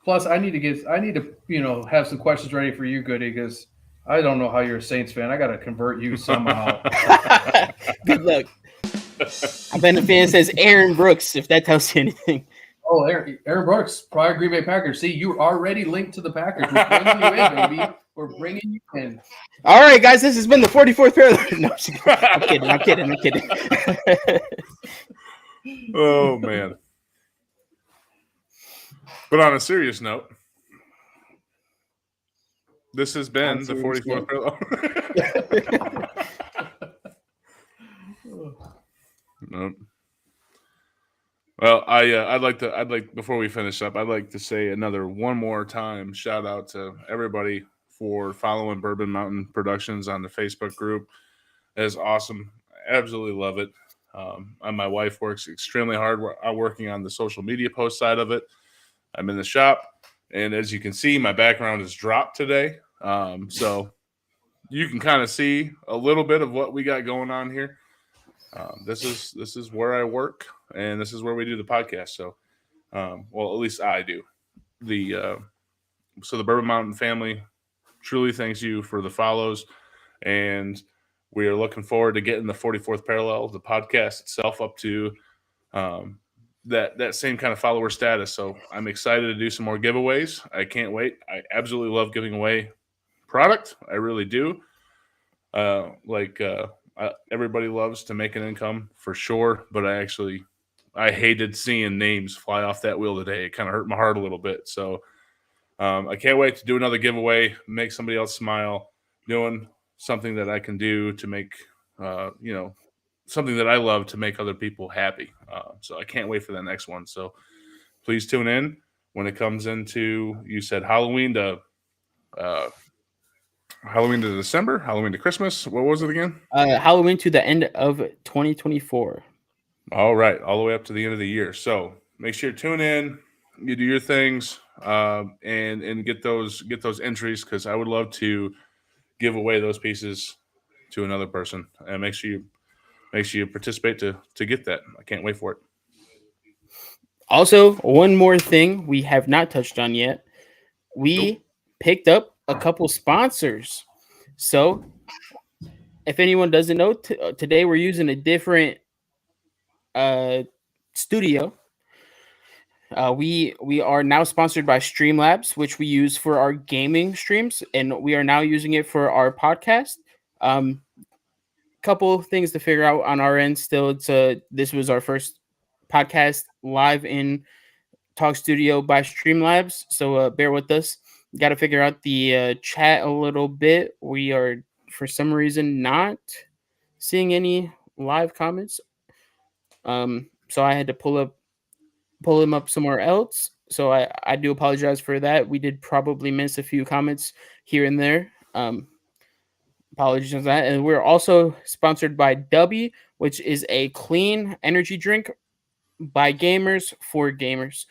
Plus, I need to have some questions ready for you, Goody, because I don't know how you're a Saints fan. I got to convert you somehow. Good luck. I bet the fan says Aaron Brooks, if that tells you anything. Oh, Aaron Brooks, prior Green Bay Packers. See, you already linked to the Packers. We're bringing you in, baby. We're bringing you in. All right, guys, this has been the 44th parallel. No, I'm kidding. Oh man. But on a serious note, this has been the 44th parallel. Nope. Well, I'd like before we finish up, I'd like to say one more time shout out to everybody for following Bourbon Mountain Productions on the Facebook group. It is awesome. I absolutely love it. And my wife works extremely hard working on the social media post side of it. I'm in the shop, and as you can see, my background is dropped today. So you can kind of see a little bit of what we got going on here. This is where I work, and this is where we do the podcast. So, well, at least I do. So the Bourbon Mountain family truly thanks you for the follows, and we are looking forward to getting the 44th parallel, the podcast itself, up to that same kind of follower status. So I'm excited to do some more giveaways. I can't wait. I absolutely love giving away product. I really do. Everybody loves to make an income for sure, but I hated seeing names fly off that wheel today. It kind of hurt my heart a little bit. So I can't wait to do another giveaway, make somebody else smile, doing something that I can do to make, something that I love to make other people happy. So I can't wait for the next one. So please tune in when it comes into, you said Halloween to December, Halloween to Christmas. What was it again? Halloween to the end of 2024. All right. All the way up to the end of the year. So make sure you tune in, you do your things, and get those entries, because I would love to give away those pieces to another person, and make sure you participate to get that. I can't wait for it. Also, one more thing we have not touched on yet. We picked up a couple sponsors. So if anyone doesn't know, today we're using a different studio. We are now sponsored by Streamlabs, which we use for our gaming streams, and we are now using it for our podcast. Couple things to figure out on our end still. This was our first podcast live in Talk Studio by Streamlabs, so bear with us. Got to figure out the chat a little bit. We are, for some reason, not seeing any live comments. So I had to pull him up somewhere else. So I do apologize for that. We did probably miss a few comments here and there. Apologies on that. And we're also sponsored by W, which is a clean energy drink by gamers for gamers.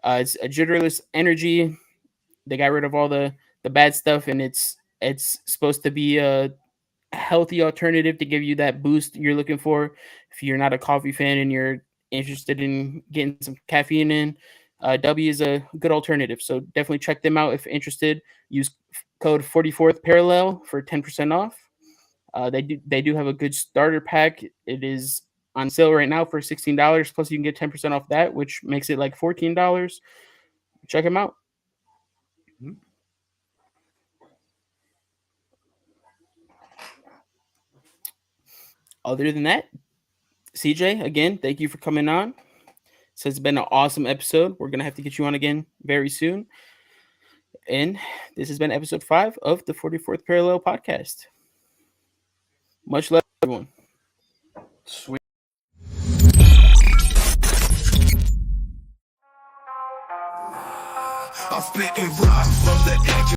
It's a jitterless energy. They got rid of all the bad stuff, and it's supposed to be a healthy alternative to give you that boost you're looking for. If you're not a coffee fan and you're interested in getting some caffeine in, W is a good alternative. So definitely check them out if interested. Use code 44th parallel for 10% off. They do have a good starter pack. It is on sale right now for $16. Plus you can get 10% off that, which makes it like $14. Check them out. Other than that, CJ, again, thank you for coming on. So it's been an awesome episode. We're going to have to get you on again very soon. And this has been episode 5 of the 44th Parallel podcast. Much love, everyone. Sweet. I'm spitting rocks from the edge.